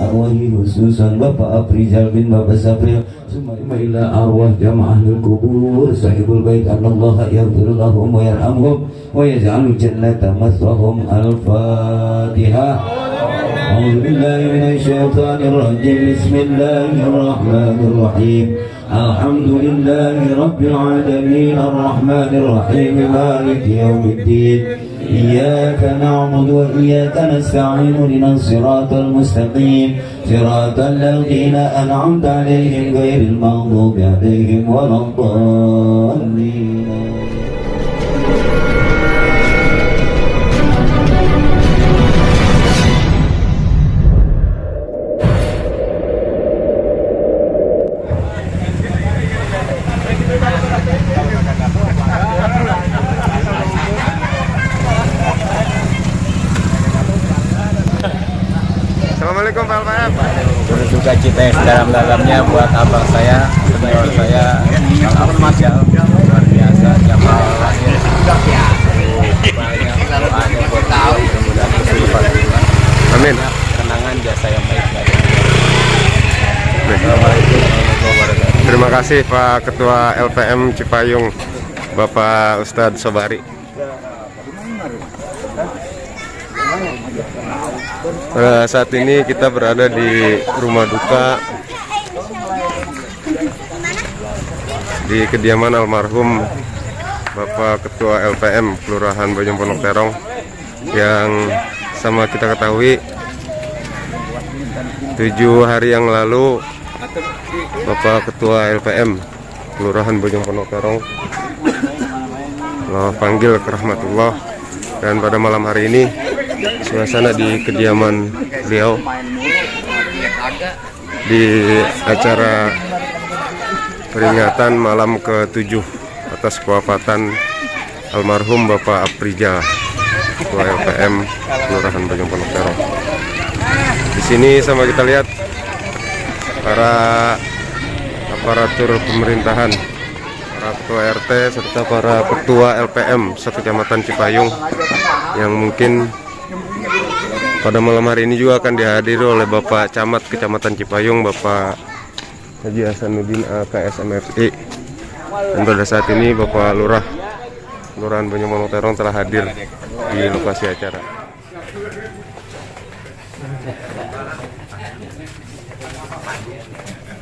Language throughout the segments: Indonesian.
arwahi khususan Bapak Aprizal bin Bapak Sabril, summa ila arwah jamaahul kubur sahibul bait, Allah yaghfir lahum wa yarhamhum wa yaj'al jannata maswahum. Al-Fatihah. A'udzu billahi minasy syaithanir rajim. Bismillahir rahmanir rahim. Alhamdulillahi rabbil alamin arrahmanir rahim maliki yaumiddin. إياك نعبد وإياك نستعين اهدنا الصراط المستقيم صراط الذين أنعمت عليهم غير المغضوب عليهم ولا الضالين. Assalamualaikum Pak LPM. Berduka cita yang sedalam-dalamnya buat abang saya, senior saya, Bang Aprizal. Luar biasa, Jamal lahir. Banyak doanya buat tahu, mudah-mudahan kesulitan. Amin. Kenangan jasa yang baik. Assalamualaikum warahmatullahi wabarakatuh. Terima kasih Pak Ketua LPM Cipayung, Bapak Ustadz Sobari. Saat ini kita berada di rumah duka di kediaman almarhum Bapak Ketua LPM Kelurahan Bojong Pondok Terong yang sama kita ketahui 7 hari yang lalu Bapak Ketua LPM Kelurahan Bojong Pondok Terong Allah panggil ke rahmatullah, dan pada malam hari ini suasana di kediaman beliau di acara peringatan malam ke-7 atas kewafatan almarhum Bapak Aprizal, Ketua LPM Kelurahan Bojong Pondok Terong. Di sini sama kita lihat para aparatur pemerintahan, para ketua RT serta para ketua LPM sekecamatan Cipayung yang mungkin pada malam hari ini juga akan dihadiri oleh Bapak Camat Kecamatan Cipayung, Bapak Haji Hasanuddin AKSMFI. Dan pada saat ini Bapak Lurah Kelurahan Bojong Pondok Terong telah hadir di lokasi acara.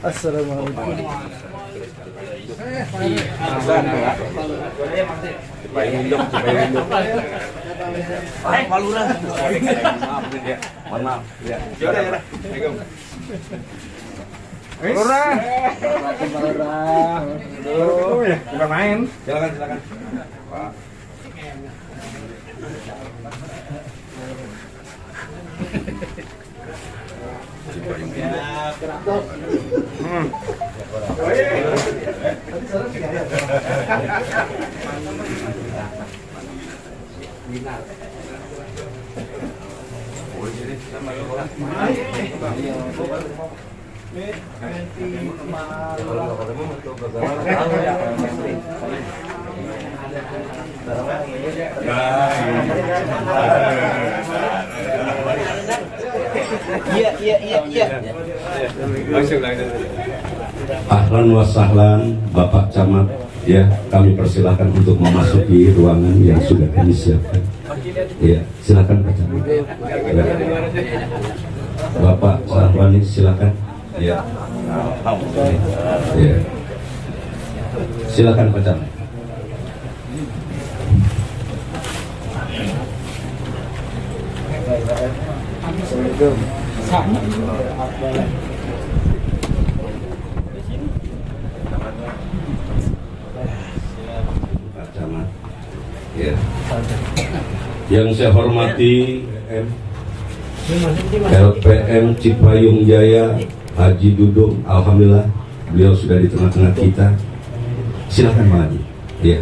Assalamualaikum. Bukan main. Silakan. Pak. Iya. Ahlan wa sahlan Bapak Camat, ya, kami persilahkan untuk memasuki ruangan yang sudah kami siapkan. Ya, silakan Pak Camat. Ya. Bapak Sarwani silakan. Ya. Ya. Silakan Pak Camat. Ya. Yang saya hormati LPM Cipayung Jaya Haji Dudung, alhamdulillah beliau sudah di tengah-tengah kita. Silakan Pak Haji. Ya.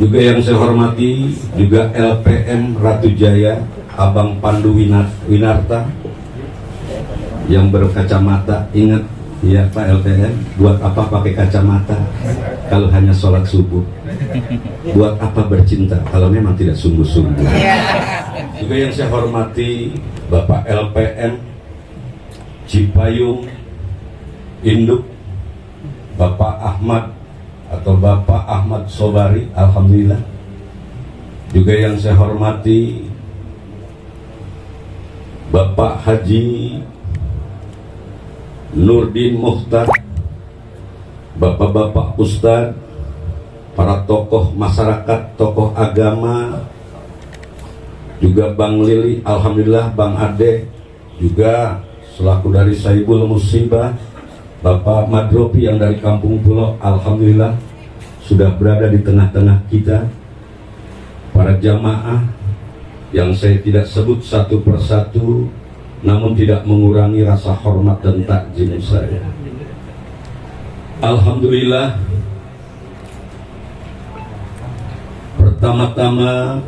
Juga yang saya hormati juga LPM Ratu Jaya Abang Pandu Winarta yang berkacamata. Ingat Iya Pak LPM, buat apa pakai kacamata kalau hanya sholat subuh? Buat apa bercinta kalau memang tidak sungguh-sungguh? Juga yang saya hormati Bapak LPM Cipayung Induk, Bapak Ahmad atau Bapak Ahmad Sobari, alhamdulillah. Juga yang saya hormati Bapak Haji Nurdin Muhtar, bapak-bapak ustadz, para tokoh masyarakat, tokoh agama, juga Bang Lili, alhamdulillah, Bang Ade, juga selaku dari Saibul Musibah, Bapak Madropi yang dari Kampung Pulau, alhamdulillah sudah berada di tengah-tengah kita. Para jamaah yang saya tidak sebut satu persatu, namun tidak mengurangi rasa hormat dan takjim saya. Alhamdulillah, pertama-tama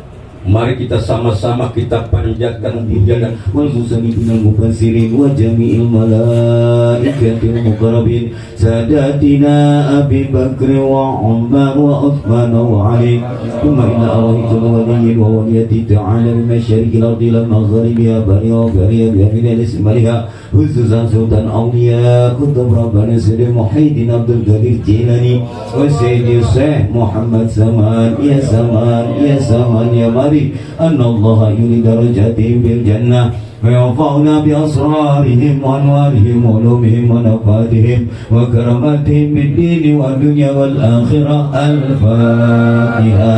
mari kita sama-sama kita panjatkan puja dan wal musannifin al mufassirin wa jami'il malaikatil muqarrabin sadatina Abi Bakr wa Umar wa Uthman wa Ali thumma inna awaitul waliyyin wa waliyati ta'ala min masyariqil ardi ila maghribiha bariya bariya bi amina ismaliha khususan sultan awliya kutub rabbana sayyid Muhyiddin Abdul Qadir Jilani wa sayyid Syekh Muhammad Saman ya Saman ya Saman ya Mari أن الله يريد درجاتهم بالجنة وينفعنا بأسرارهم وأنوارهم وعلومهم ونفاتهم وكراماتهم بالدين والدنيا والآخرة. الفاتحة.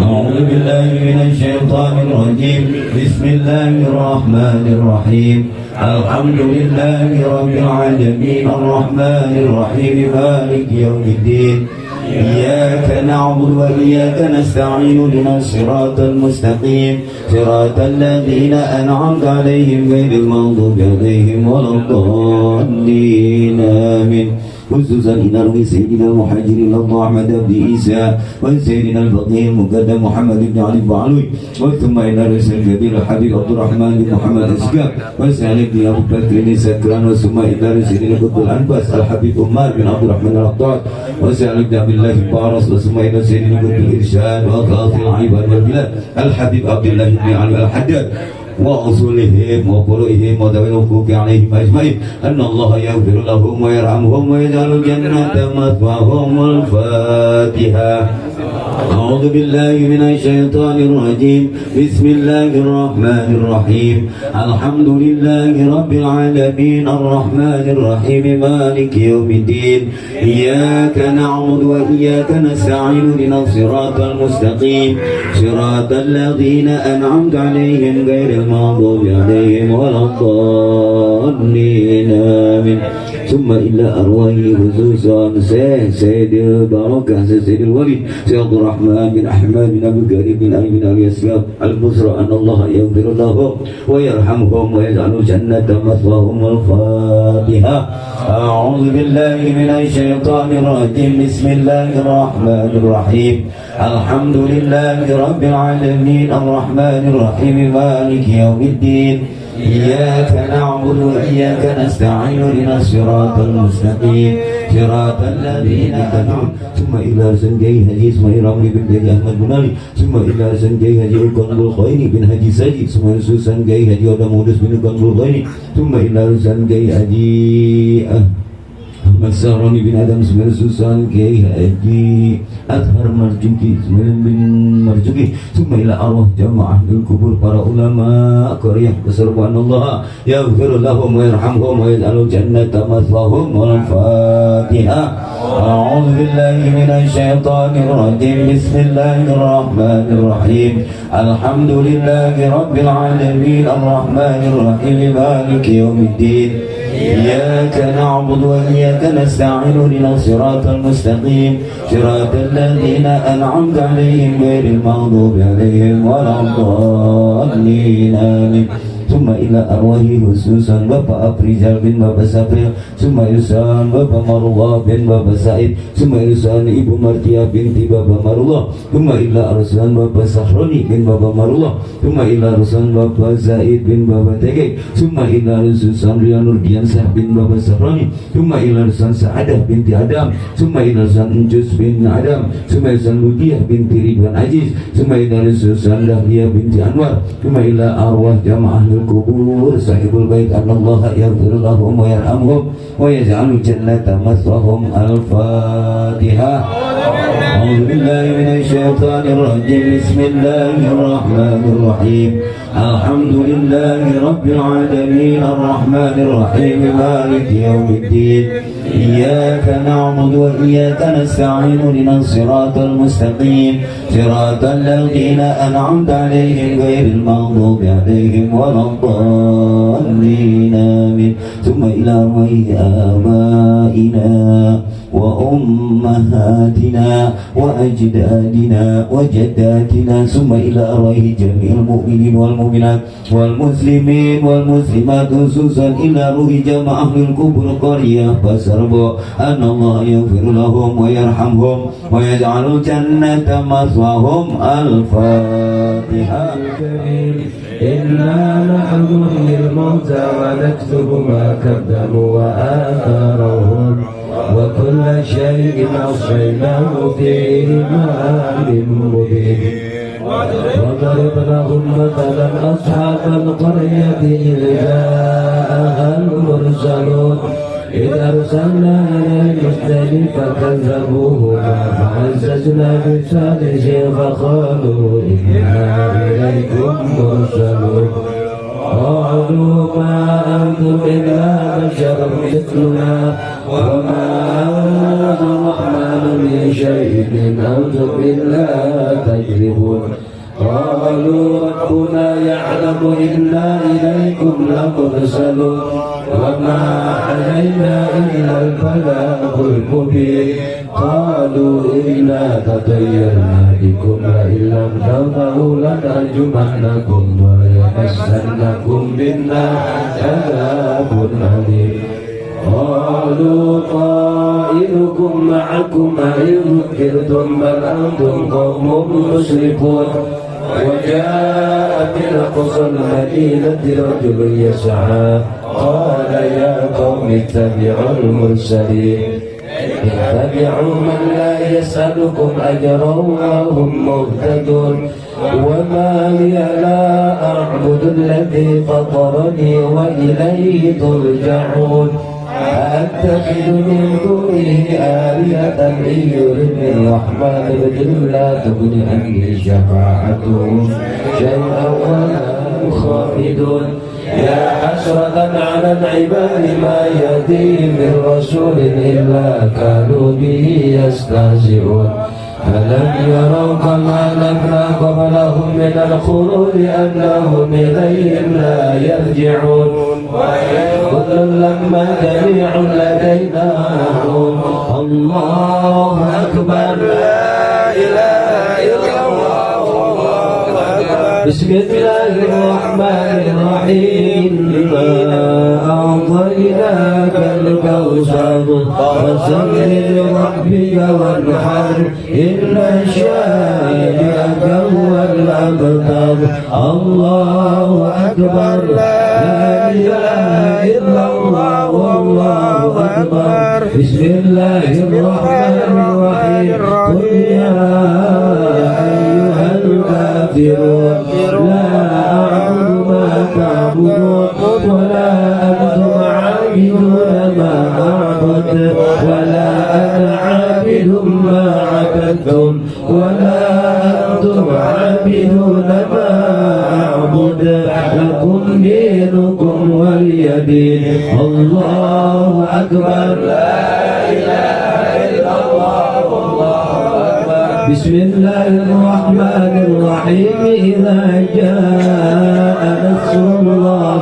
أعوذ بالله من الشيطان الرجيم. بسم الله الرحمن الرحيم. الحمد لله رب العالمين الرحمن الرحيم مالك يوم الدين. إياك نعبد وإياك نستعين اهدنا الصراط المستقيم صراط الذين أنعمت عليهم غير المغضوب عليهم ولا الضالين آمين. خصوصا إلى روح سيدنا المهاجر الله أحمد بن عيسى وسيدنا الفقيه المقدم محمد بن علي بن علوي وثم إلى رئيس الكبير الحبيب عبد الرحمن بن محمد أسكاب وسالك بن أبو بكر بن سكران وثم إلى رئيس قطب الأنفاس الحبيب عمر بن عبد الرحمن العطار وسالك بن عبد الله البارس وثم إلى سيدنا قطب الإرشاد وقاضي العباد والبلاد الحبيب عبد الله بن علي الحداد وأصولهم وفروعهم وذوي الحقوق عليهم أجمعين أن الله يغفر لهم ويرحمهم ويجعل الجنة مثواهم. الفاتحة. أعوذ بالله من الشيطان الرجيم. بسم الله الرحمن الرحيم. الحمد لله رب العالمين الرحمن الرحيم مالك يوم الدين. إياك نعبد وإياك نستعين اهدنا الصراط المستقيم صراط الذين أنعمت عليهم غير المغضوب عليهم ولا الضالين آمين. ثم إلى أرواح خصوصا سيد البركة سيد الولي سيد عبد الرحمن بن أحمد بن أبي بكر بن علي بن أبي أسباب البصرى أن الله يغفر لهم ويرحمهم ويجعل الجنة مثواهم. الفاتحة. أعوذ بالله من الشيطان الرجيم. بسم الله الرحمن الرحيم. الحمد لله رب العالمين الرحمن الرحيم مالك يوم الدين. إياك نعبد وإياك نستعين اهدنا الصراط المستقيم صراط الذين أنعمت. ثم إلى سنجي هجي اسماعيل رملي بن جري أحمد بن علي. ثم إلى سنجي هجي القنب الخيني بن هجي سجي. ثم إلى سنجي هجي ودم ودس بن القنب الخيني. ثم إلى سنجي هجي Ahmad Saroni bin Adam Sembilan Susan Kiai Haji Adhar Marjuki Sembilan bin Marjuki. Summa ila arwah jamaah bil kubur para ulama Korea beserban Allah yaghfir lahum wa yarhamhum wa yaj'alul jannata mathwahum. Wal Fatihah. A'udzu billahi minasy syaithanir rajim. Bismillahir rahmanir rahim. Alhamdulillahi rabbil alamin arrahmanir rahim maliki yaumiddin. إياك نعبد وإياك نستعين اهدنا الصراط المستقيم صراط الذين أنعمت عليهم غير المغضوب عليهم ولا الضالين آمين. Summa ila arwahi khususan Bapak Afrizal bin Bapak Safil, Summa yusan Bapak Marullah bin Bapak Said, Summa yusan Ibu Martia binti Bapak Marullah, Summa ila arsan Bapak Sahroni bin Bapak Marullah, Summa ila arsan Bapak Zaid bin Bapak Tegek, Summa ila arsan Rianur Diansah bin Bapak Sahroni, Summa ila arsan Sa'adah binti Adam, Summa ila arsan Uncus bin Adam, Summa arsan Ludiah binti Ridwan Aziz, Summa ila arsan Dahlia binti Anwar, Summa ila arwah jamaah kubur sahibul bait anallaha yaghfir lahum wa yarhamhum wa yaj'alul jannata maswahum. Al-Fatihah. A'udzu billahi minasy syaithanir rajim. Bismillahir rahmanir rahim. Alhamdulillahi rabbil alamin arrahmanir rahim maliki yaumiddin. Iyyaka na'budu wa iyyaka nasta'in ihdinas siratal mustaqim siratal ladzina an'amta 'alaihim ghairil maghdubi 'alaihim waladdallin. Amin. Tsumma ila abaina wa ummahatina wa ajdadina wa jaddatina, tsumma ila arwahi jami'il mu'minin wal mu'minat wal muslimin wal muslimat, khususan ila ruhi jamaah ahlul kubur qaryah Pasarbo, anallahu yaghfir lahum wa yarhamhum wa yaj'alul jannata maswahum. Al-Fatihah. Inna nahnu nuhyil mauta wa naktubu ma qaddamu wa atharahum wa kulla shay'in ahsaynahu fi imamin mubin. وضرب لهم مثلا أصحاب القرية إذ جاءها المرسلون إذ أرسلنا إليهم اثنين فكذبوهما فعززنا بثالث فقالوا إنا إليكم مرسلون قالوا ما أنتم إلا بشر مثلنا وما أنزل الرحمن من شيء إن أنتم إلا تكذبون. قالوا ربنا يعلم إنا إليكم لمرسلون وما علينا إلا البلاغ المبين. قالوا إنا تطيرنا بكم لئن لم تنتهوا لنرجمنكم وليمسنكم منا عذاب أليم. قالوا طائركم معكم أئن ذكرتم بل أنتم قوم مسرفون. وجاء من أقصى المدينة رجل يسعى قال يا قوم اتبعوا المرسلين اتبعوا من لا يسألكم أجرا وهم مهتدون. وما لي لا أعبد الذي فطرني وإليه ترجعون. أأتخذ من دونه آلهة إن يردني الرحمن بضر لا تغن عني شفاعتهم شيئا ولا خالدون. يا حسرة على العباد ما يأتيهم من رسول إلا كانوا به يستهزئون. ألم يروا كما أهلكنا قبلهم من القرون أنهم إليهم لا يرجعون. كل لما جميع لدينا محضرون. الله أكبر. لا إله إلا الله والله أكبر. بسم الله الرحمن الرحيم. إنا أعطيناك الكوثر فصل لربك وانحر إن شانئك هو الأبتر. الله أكبر. لا إله إلا الله والله أكبر. بسم الله الرحمن الرحيم. قل يا أيها الكافرون لا أعبد ما تعبدون ولا أنتم عابدون ما أعبد ولا أنا عابد ما عبدتم ولا أنتم عابدون ما أعبد لكم دينكم ولي دين. الله أكبر. لا إله إلا الله والله أكبر. بسم الله الرحمن الرحيم. إذا جاء نصر الله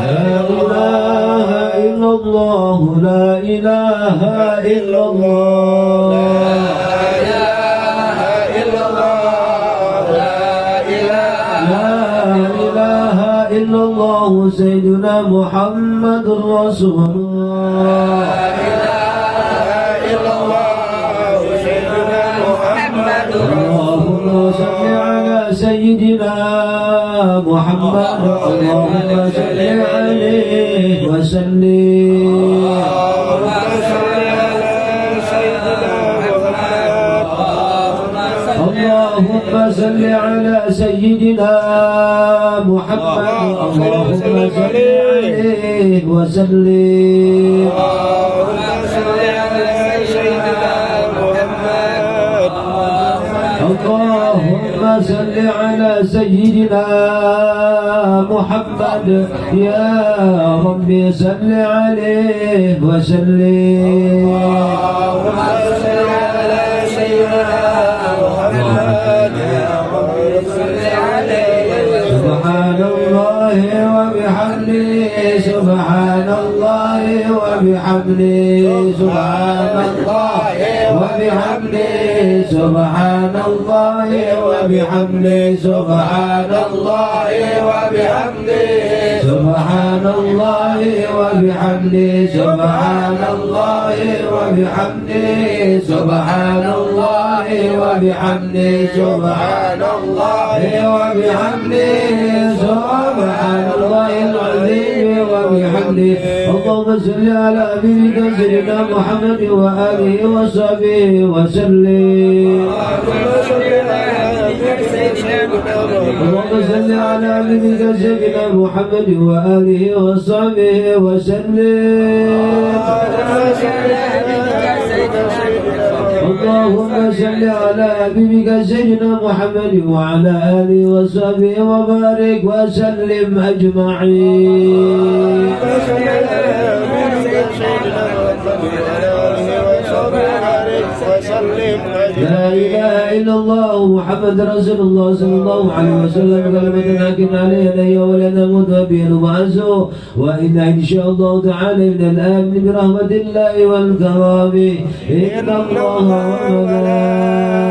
سيدنا محمد رسول الله اللهم صل على سيدنا محمد اللهم صل عليه وسلم اللهم صل على سيدنا محمد اللهم صل عليه وسلم اللهم صل على سيدنا محمد يا ربي صل عليه وسلم اللهم صل على سيدنا محمد يا ربي صل عليه سبحان الله وبحمده سبحان الله وبحمده سبحان الله وبحمده سبحان الله وبحمده سبحان الله وبحمده سبحان الله وبحمده سبحان الله وبحمده سبحان الله وبحمده سبحان الله وبحمده سبحان الله العظيم وبحمده اللهم صل على حبيبك سيدنا محمد وآله وصحبه وسلم اللهم صل على حبيبك سيدنا محمد وآله وصحبه وسلم اللهم صل على حبيبك سيدنا محمد وعلى آله وصحبه وبارك وسلم أجمعين لا إله إلا الله محمد رسول الله صلى الله عليه وسلم كلمة حكم عليها لا ولا نموت وبه نبعث وإنا إن شاء الله تعالى من الآمن برحمة الله والكرام إن الله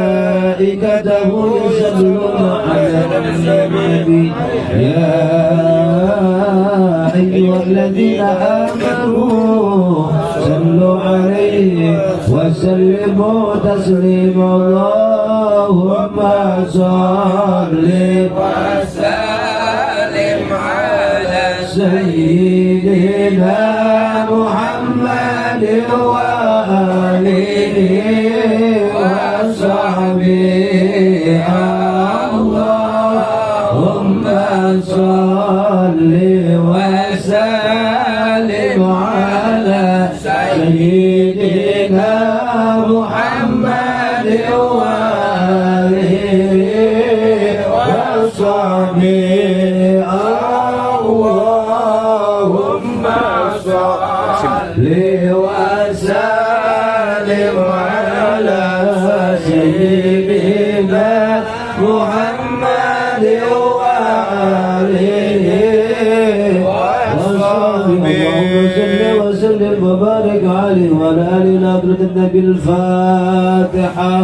وملائكته يصلون على النبي يا أيها الذين آمنوا صلوا عليه وسلموا تسليما اللهم صل وسلم على سيدنا محمد وآله وصحبه اللهم صل وسلم على سيدنا محمد وآله وصحبه اللهم صل وسلم على سيدنا محمد وآله وصحبه وسلم وبارك عليه وعلى آله نبرة النبي الفاتحة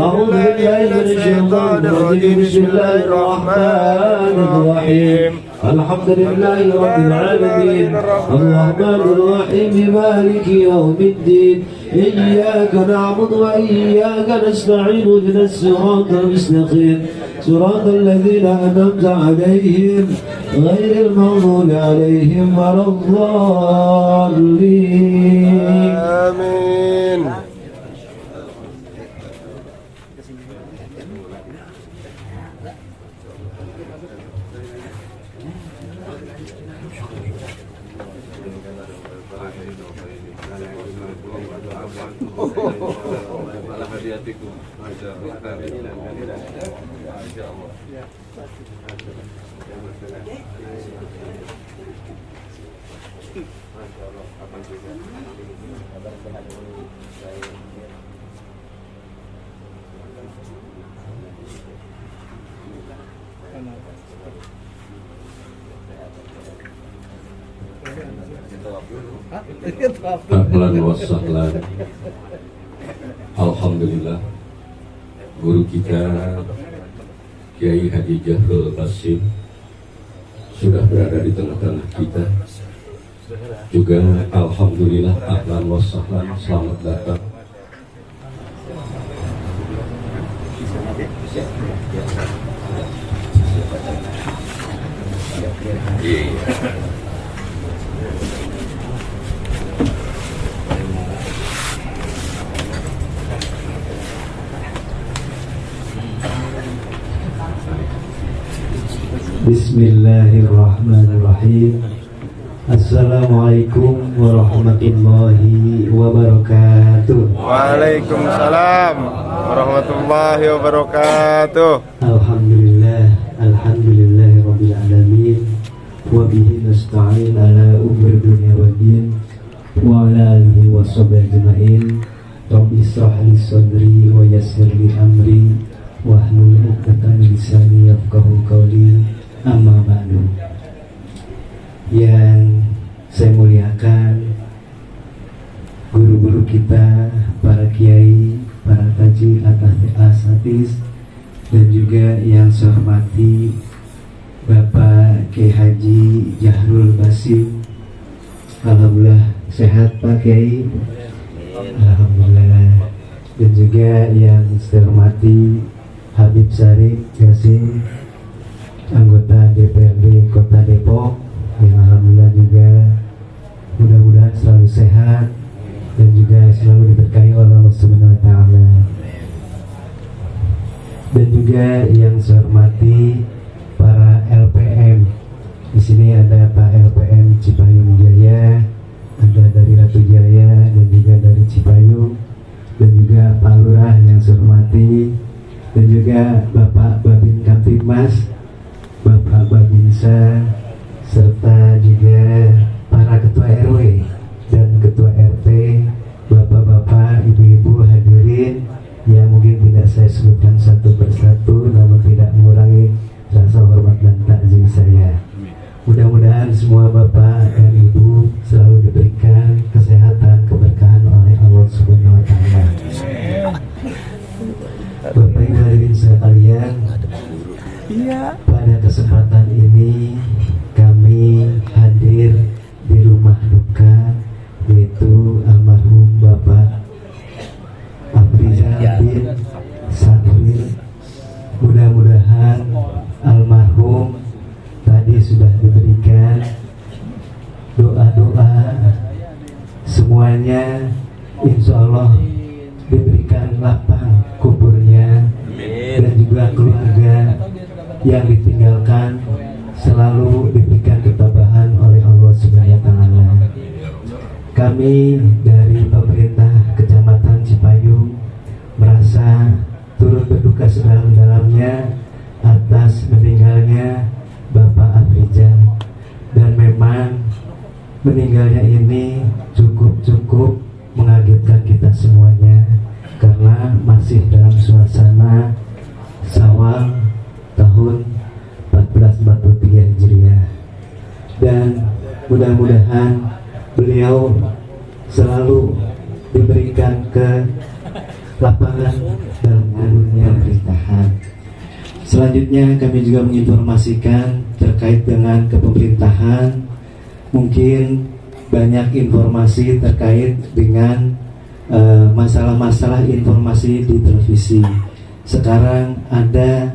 أعوذ بالله من الشيطان الرجيم بسم الله الرحمن الرحيم الحمد لله رب العالمين الرحمن الرحيم مالك يوم الدين إياك نعبد وإياك نستعين اهدنا الصراط المستقيم صراط الذين أنعمت عليهم غير المغضوب عليهم ولا الضالين آمين. Ahlan wa sahlan. Alhamdulillah, guru kita Kiai Haji Jahrul Basim sudah berada di tengah-tengah kita. Juga alhamdulillah, ahlan wa sahlan, selamat datang. Bismillahirrahmanirrahim. Assalamualaikum warahmatullahi wabarakatuh. Waalaikumsalam warahmatullahi wabarakatuh. Alhamdulillah rabbil alamin. Wa bihi nasta'in ala umuri dunya waddin. Wa ala alihi wa sahbihi ajma'in. Rabbi israh li sadri wa yassir li amri wahlul 'uqdatam min lisani yafqahu qawli. Amma ba'du. Yang saya muliakan guru-guru kita, para kiai, para tajil, asatidz, dan juga yang saya hormati Bapak Kiai Haji Jahrul Basim. Alhamdulillah sehat Pak Kiai. Alhamdulillah. Dan juga yang saya hormati Habib Syarif Yasin, anggota DPRD Kota Depok, yang alhamdulillah juga mudah-mudahan selalu sehat dan juga selalu diberkahi oleh Allah Subhanahu wa taala. Dan juga yang saya hormati para LPM. Di sini ada Pak LPM Cipayung Jaya, ada dari Ratu Jaya dan juga dari Cipayung, dan juga Pak Lurah yang saya hormati, dan juga Bapak Babin Kamtibmas, Bapak Babinsa, serta juga para ketua RW dan ketua RT, bapak-bapak, ibu-ibu hadirin yang mungkin tidak saya sebutkan satu persatu, namun tidak mengurangi rasa hormat dan takzim saya. Mudah-mudahan semua bapak dan ibu selalu diberikan kesehatan, keberkahan oleh Allah Subhanahu wa taala. Bapak Ibu hadirin sekalian, pada kesempatan ini kami hadir di rumah duka, yaitu almarhum Bapak Afrizal bin Sabril. Mudah-mudahan almarhum tadi sudah diberikan doa-doa, semuanya insya Allah diberikan lapang kuburnya, dan juga keluarga yang ditinggalkan selalu diberikan ketabahan oleh Allah Subhanahu wa taala. Kami dari pemerintah Kecamatan Cipayung merasa turut berduka sedalam-dalamnya atas meninggalnya Bapak Afrizal, dan memang meninggalnya ini cukup mengagetkan kita semuanya, karena masih dalam suasana Syawal tahun 1443 Hijriah. Dan mudah-mudahan beliau selalu diberikan ke lapangan dalam dunia pemerintahan. Selanjutnya kami juga menginformasikan terkait dengan kepemerintahan. Mungkin banyak informasi terkait dengan masalah-masalah informasi di televisi. Sekarang ada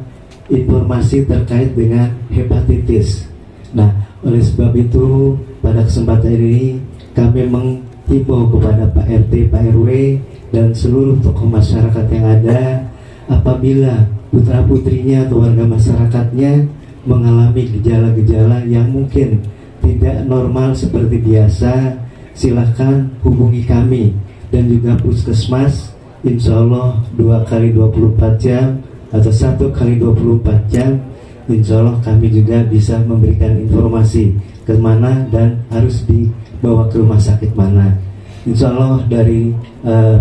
informasi terkait dengan hepatitis. Nah, oleh sebab itu pada kesempatan ini kami menghimbau kepada Pak RT, Pak RW, dan seluruh tokoh masyarakat yang ada, apabila putra-putrinya atau warga masyarakatnya mengalami gejala-gejala yang mungkin tidak normal seperti biasa, silahkan hubungi kami dan juga puskesmas. Insya Allah 2 kali 24 jam atau 1 kali 24 jam, insya Allah kami juga bisa memberikan informasi kemana dan harus dibawa ke rumah sakit mana. Insya Allah dari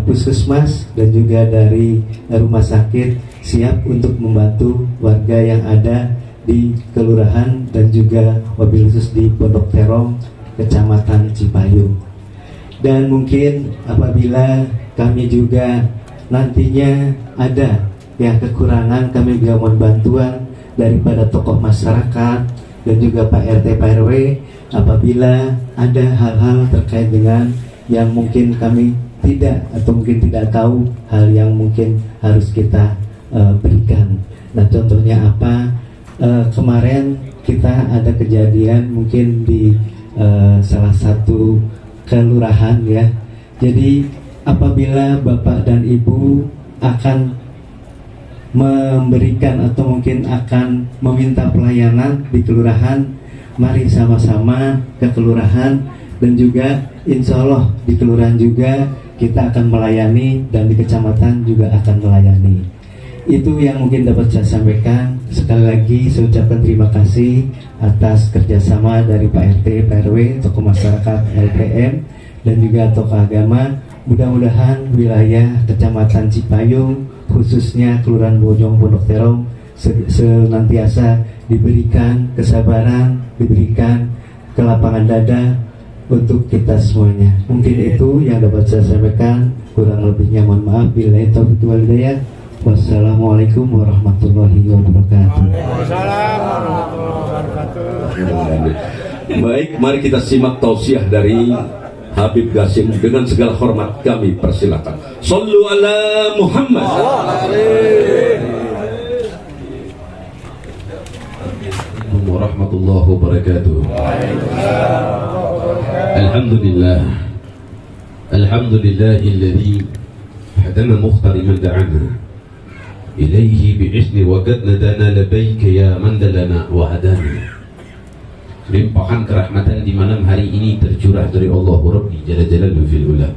puskesmas dan juga dari rumah sakit siap untuk membantu warga yang ada di kelurahan dan juga wabil khusus di Pondok Terong, Kecamatan Cipayung. Dan mungkin apabila kami juga nantinya ada ya kekurangan, kami juga mohon bantuan daripada tokoh masyarakat dan juga Pak RT Pak RW apabila ada hal-hal terkait dengan yang mungkin kami tidak atau mungkin tidak tahu, hal yang mungkin harus kita berikan. Nah, contohnya apa? Kemarin kita ada kejadian mungkin di salah satu kelurahan ya. Jadi apabila Bapak dan Ibu akan memberikan atau mungkin akan meminta pelayanan di kelurahan, mari sama-sama ke kelurahan, dan juga insya Allah di kelurahan juga kita akan melayani, dan di kecamatan juga akan melayani. Itu yang mungkin dapat saya sampaikan. Sekali lagi saya ucapkan terima kasih atas kerjasama dari Pak RT, Pak RW, tokoh masyarakat LPM, dan juga tokoh agama. Mudah-mudahan wilayah Kecamatan Cipayung, khususnya Kelurahan Bojong Pondok Terong, senantiasa diberikan kesabaran, diberikan kelapangan dada untuk kita semuanya. Mungkin itu yang dapat saya sampaikan. Kurang lebihnya mohon maaf. Billahi taufiq wal hidayah. Wassalamualaikum warahmatullahi wabarakatuh. Baik, mari kita simak tausiah dari Habib Qasim. Dengan segala hormat kami persilakan. Sallu ala Muhammad. Warahmatullahi wabarakatuh. Alhamdulillah. Alhamdulillahilladzi hadana mukhtar man da'ana ilaihi bi'izni wa qad nadana labaika ya man dalana wa hadana. Limpahan kerahmatan di malam hari ini tercurah dari Allah Rabbi Jalla Jalaluhu fil ula,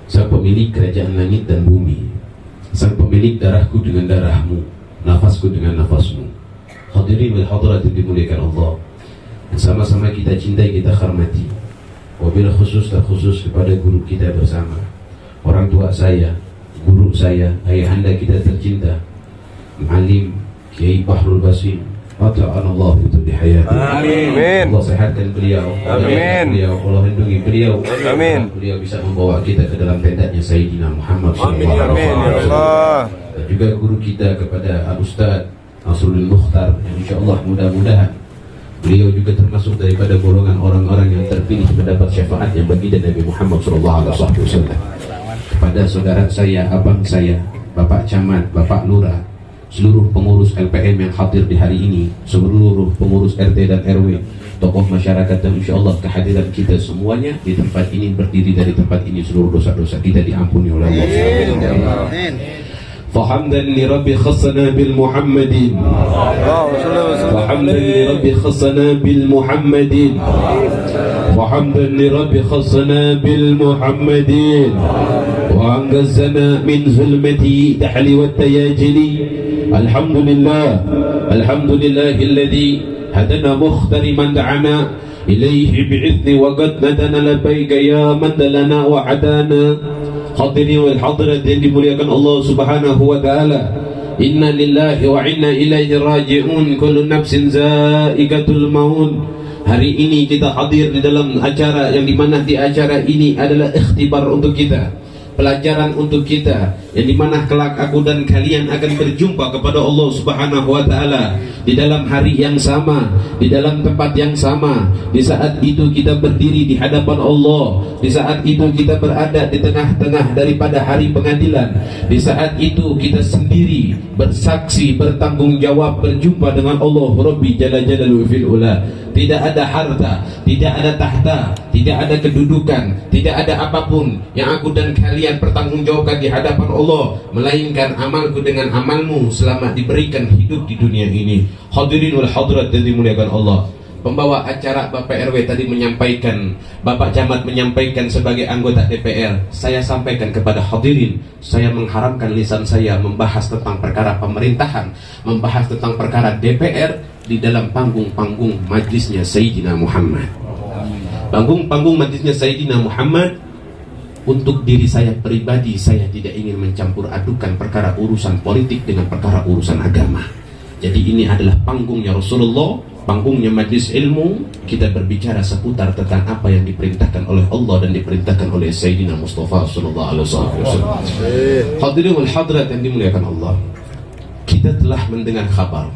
Sang pemilik kerajaan langit dan bumi, Sang pemilik darahku dengan darahmu, nafasku dengan nafasmu. Hadirin wal hadirat yang dimuliakan Allah, sama-sama kita cintai, kita hormati. Wabil khusus terkhusus kepada guru kita bersama, orang tua saya, guru saya, ayahanda kita tercinta, Muallim Kiai Bahrul Basim. Allah itu di hayati. Amin. Allah sehatkan beliau. Amin. Allah lindungi beliau. Amin. Beliau bisa membawa kita ke dalam tendanya Sayyidina Muhammad Amin. SAW. Amin. Ya Allah. Dan juga guru kita kepada Al-Ustaz Nasruddin Mukhtar, yang insyaAllah mudah-mudahan beliau juga termasuk daripada golongan orang-orang yang terpilih mendapat syafaat yang baginda Nabi Muhammad SAW. Kepada saudara saya, abang saya, Bapak Camat, Bapak Lurah, seluruh pengurus LPM yang hadir di hari ini, seluruh pengurus RT dan RW, tokoh masyarakat, dan insyaAllah kehadiran kita semuanya di tempat ini, berdiri dari tempat ini, seluruh dosa-dosa kita diampuni oleh Allah. Amin. فحمدا لرب خصنا بالمحمدين وحمدا لرب خصنا بالمحمدين وحمدا لرب خصنا بالمحمدين وأنقذنا من ظلمة دحل والتياجل. الحمد لله الذي هدنا مختار من دعانا إليه بإذن وقد ندنا لبيك يا من دلنا وعدانا. Hadirin wal hadirat yang dimuliakan Allah Subhanahu wa taala. Inna lillahi wa inna ilaihi raji'un. Kullu nafsin za'iqatul maut. Hari ini kita hadir di dalam acara yang dimana di acara ini adalah ikhtibar untuk kita, pelajaran untuk kita, yang dimana kelak aku dan kalian akan berjumpa kepada Allah Subhanahu wa taala di dalam hari yang sama, di dalam tempat yang sama. Di saat itu kita berdiri di hadapan Allah, di saat itu kita berada di tengah-tengah daripada hari pengadilan. Di saat itu kita sendiri bersaksi, bertanggung jawab, berjumpa dengan Allah Rabbi Jalla Jalaluhu fil ula. Tidak ada harta, tidak ada tahta, tidak ada kedudukan, tidak ada apapun yang aku dan kalian pertanggungjawabkan di hadapan Allah, melainkan amalku dengan amalmu selama diberikan hidup di dunia ini. Hadirin wal hadirat yang dimuliakan Allah. Pembawa acara Bapak RW tadi menyampaikan, Bapak Camat menyampaikan sebagai anggota DPR. Saya sampaikan kepada hadirin, saya mengharamkan lisan saya membahas tentang perkara pemerintahan, membahas tentang perkara DPR di dalam panggung-panggung majlisnya Sayyidina Muhammad. Panggung-panggung majlisnya Sayyidina Muhammad. Untuk diri saya pribadi, saya tidak ingin mencampur adukan perkara urusan politik dengan perkara urusan agama. Jadi ini adalah panggungnya Rasulullah, panggungnya majlis ilmu, kita berbicara seputar tentang apa yang diperintahkan oleh Allah dan diperintahkan oleh Sayyidina Mustafa sallallahu alaihi wasallam. Hadirin wal hadirat yang dimuliakan Allah, kita telah mendengar kabar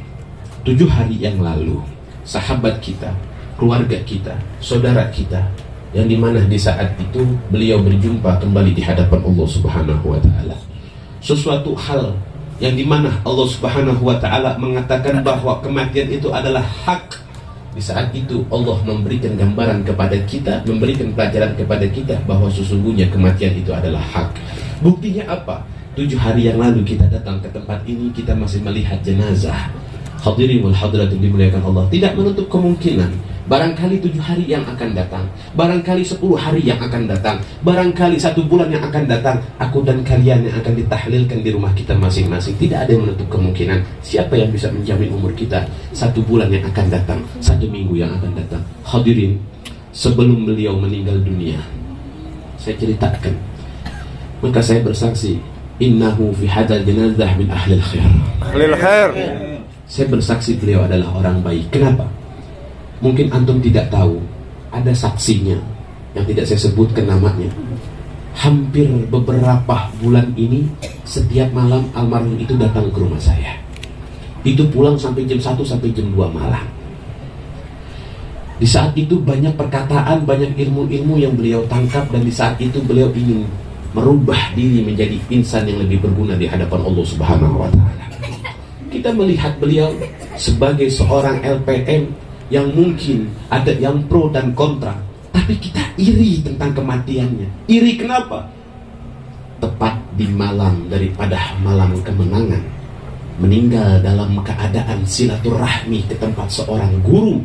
7 hari yang lalu sahabat kita, keluarga kita, saudara kita, yang dimana di saat itu beliau berjumpa kembali di hadapan Allah Subhanahu wa ta'ala. Sesuatu hal yang dimana Allah Subhanahu wa ta'ala mengatakan bahwa kematian itu adalah hak. Di saat itu Allah memberikan gambaran kepada kita, memberikan pelajaran kepada kita bahwa sesungguhnya kematian itu adalah hak. Buktinya apa? 7 hari yang lalu kita datang ke tempat ini, kita masih melihat jenazah. Hadirin wal hadirat yang dimuliakan Allah, tidak menutup kemungkinan barangkali 7 hari yang akan datang, barangkali 10 hari yang akan datang, barangkali 1 bulan yang akan datang, aku dan kalian yang akan ditahlilkan di rumah kita masing-masing. Tidak ada yang menutup kemungkinan. Siapa yang bisa menjamin umur kita 1 bulan yang akan datang, 1 minggu yang akan datang? Hadirin, sebelum beliau meninggal dunia, saya ceritakan, maka saya bersaksi, innahu fi hadal jenazah min ahlil khair. Ahlil khair. Saya bersaksi beliau adalah orang baik. Kenapa? Mungkin antum tidak tahu, ada saksinya yang tidak saya sebutkan namanya. Hampir beberapa bulan ini, setiap malam almarhum itu datang ke rumah saya. Itu pulang sampai jam 1 sampai jam 2 malam. Di saat itu banyak perkataan, banyak ilmu-ilmu yang beliau tangkap, dan di saat itu beliau ingin merubah diri menjadi insan yang lebih berguna di hadapan Allah Subhanahu wa ta'ala. Kita melihat beliau sebagai seorang LPM yang mungkin ada yang pro dan kontra, tapi kita iri tentang kematiannya. Iri kenapa? Tepat di malam daripada malam kemenangan, meninggal dalam keadaan silaturahmi ke tempat seorang guru,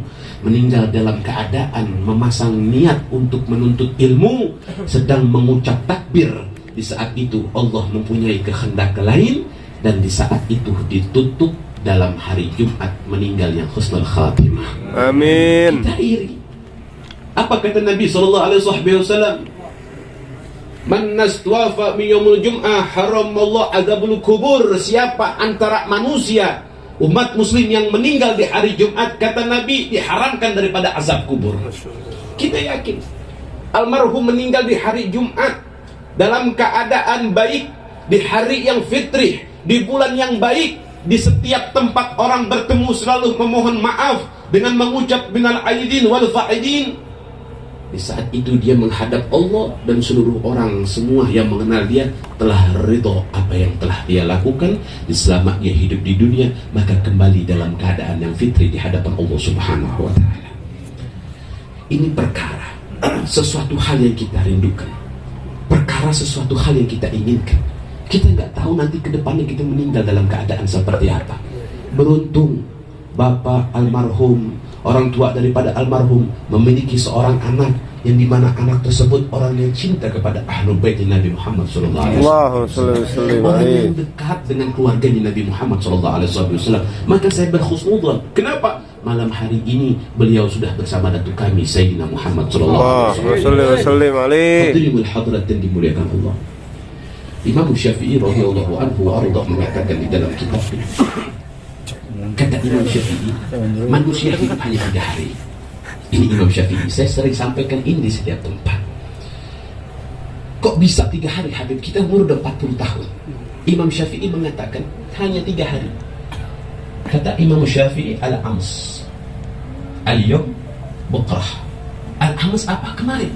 meninggal dalam keadaan memasang niat untuk menuntut ilmu, sedang mengucap takbir. Di saat itu Allah mempunyai kehendak lain, dan di saat itu ditutup dalam hari Jumat, meninggal yang husnul khatimah. Amin. Kita iri. Apa kata Nabi SAW? Man nastwafa min yaumul jum'ah haramallahu adzabul kubur. Siapa antara manusia, umat muslim yang meninggal di hari Jumat, kata Nabi, diharamkan daripada azab kubur. Kita yakin almarhum meninggal di hari Jumat dalam keadaan baik, di hari yang fitrih, di bulan yang baik, di setiap tempat orang bertemu selalu memohon maaf dengan mengucap minal aidin wal fa'idin. Di saat itu dia menghadap Allah, dan seluruh orang semua yang mengenal dia telah ridho apa yang telah dia lakukan di selama dia hidup di dunia, maka kembali dalam keadaan yang fitri di hadapan Allah Subhanahu wa ta'ala. Ini perkara sesuatu hal yang kita rindukan, perkara sesuatu hal yang kita inginkan. Kita nggak tahu nanti ke depannya kita meninggal dalam keadaan seperti apa. Beruntung bapak almarhum, orang tua daripada almarhum, memiliki seorang anak yang dimana anak tersebut orang yang cinta kepada Ahlul Bait Nabi Muhammad SAW. Orang yang dekat dengan keluarganya Nabi Muhammad SAW. Maka saya berhusnudzon. Kenapa? Malam hari ini beliau sudah bersama datuk kami Sayyidina Muhammad SAW. Hadirin wal hadirat yang dimuliakan Allah, Imam Syafi'i radhiyallahu anhu wa arda mengatakan di dalam kitabnya, kata Imam Syafi'i, manusia hidup hanya 3 hari. Ini Imam Syafi'i, saya sering sampaikan ini di setiap tempat. Kok bisa 3 hari? Habib kita umur udah 40 tahun. Imam Syafi'i mengatakan hanya 3 hari. Kata Imam Syafi'i, al-ams, al-yawm, bukrah. Al-ams apa? Kemarin.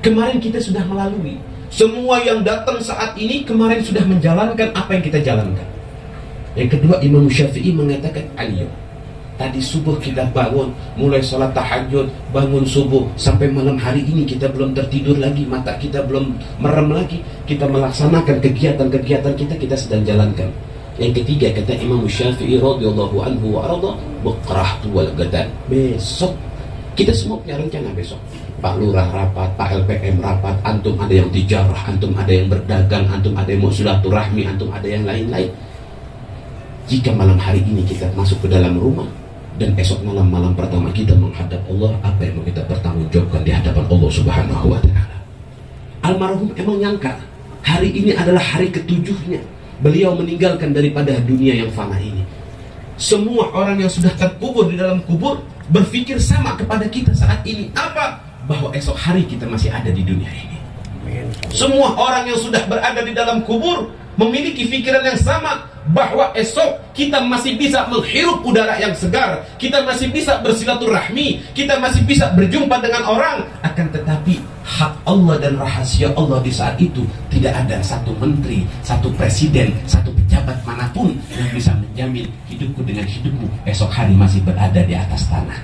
Kemarin kita sudah melalui. Semua yang datang saat ini kemarin sudah menjalankan apa yang kita jalankan. Yang kedua, Imam Syafi'i mengatakan al-yawm. Tadi subuh kita bangun, mulai sholat tahajud, bangun subuh, sampai malam hari ini kita belum tertidur lagi, mata kita belum merem lagi, kita melaksanakan kegiatan-kegiatan kita sedang jalankan. Yang ketiga, kata Imam Syafi'i radhiyallahu anhu wa arda, bukrah wal gadan. Besok kita semua punya rencana besok. Pak Lurah rapat, Pak LPM rapat, antum ada yang tijarah, antum ada yang berdagang, antum ada yang mau silaturahmi, antum ada yang lain-lain. Jika malam hari ini kita masuk ke dalam rumah, dan esok malam pertama kita menghadap Allah, apa yang mau kita pertanggungjawabkan di hadapan Allah Subhanahu wa ta'ala? Almarhum emang nyangka hari ini adalah hari ke-7-nya beliau meninggalkan daripada dunia yang fana ini. Semua orang yang sudah terkubur di dalam kubur berpikir sama kepada kita saat ini. Apa? Bahwa esok hari kita masih ada di dunia ini. Semua orang yang sudah berada di dalam kubur memiliki pikiran yang sama, bahwa esok kita masih bisa menghirup udara yang segar, kita masih bisa bersilaturahmi, kita masih bisa berjumpa dengan orang. Akan tetapi hak Allah dan rahasia Allah di saat itu tidak ada satu menteri, satu presiden, satu pejabat manapun yang bisa menjamin hidupku dengan hidupmu esok hari masih berada di atas tanah.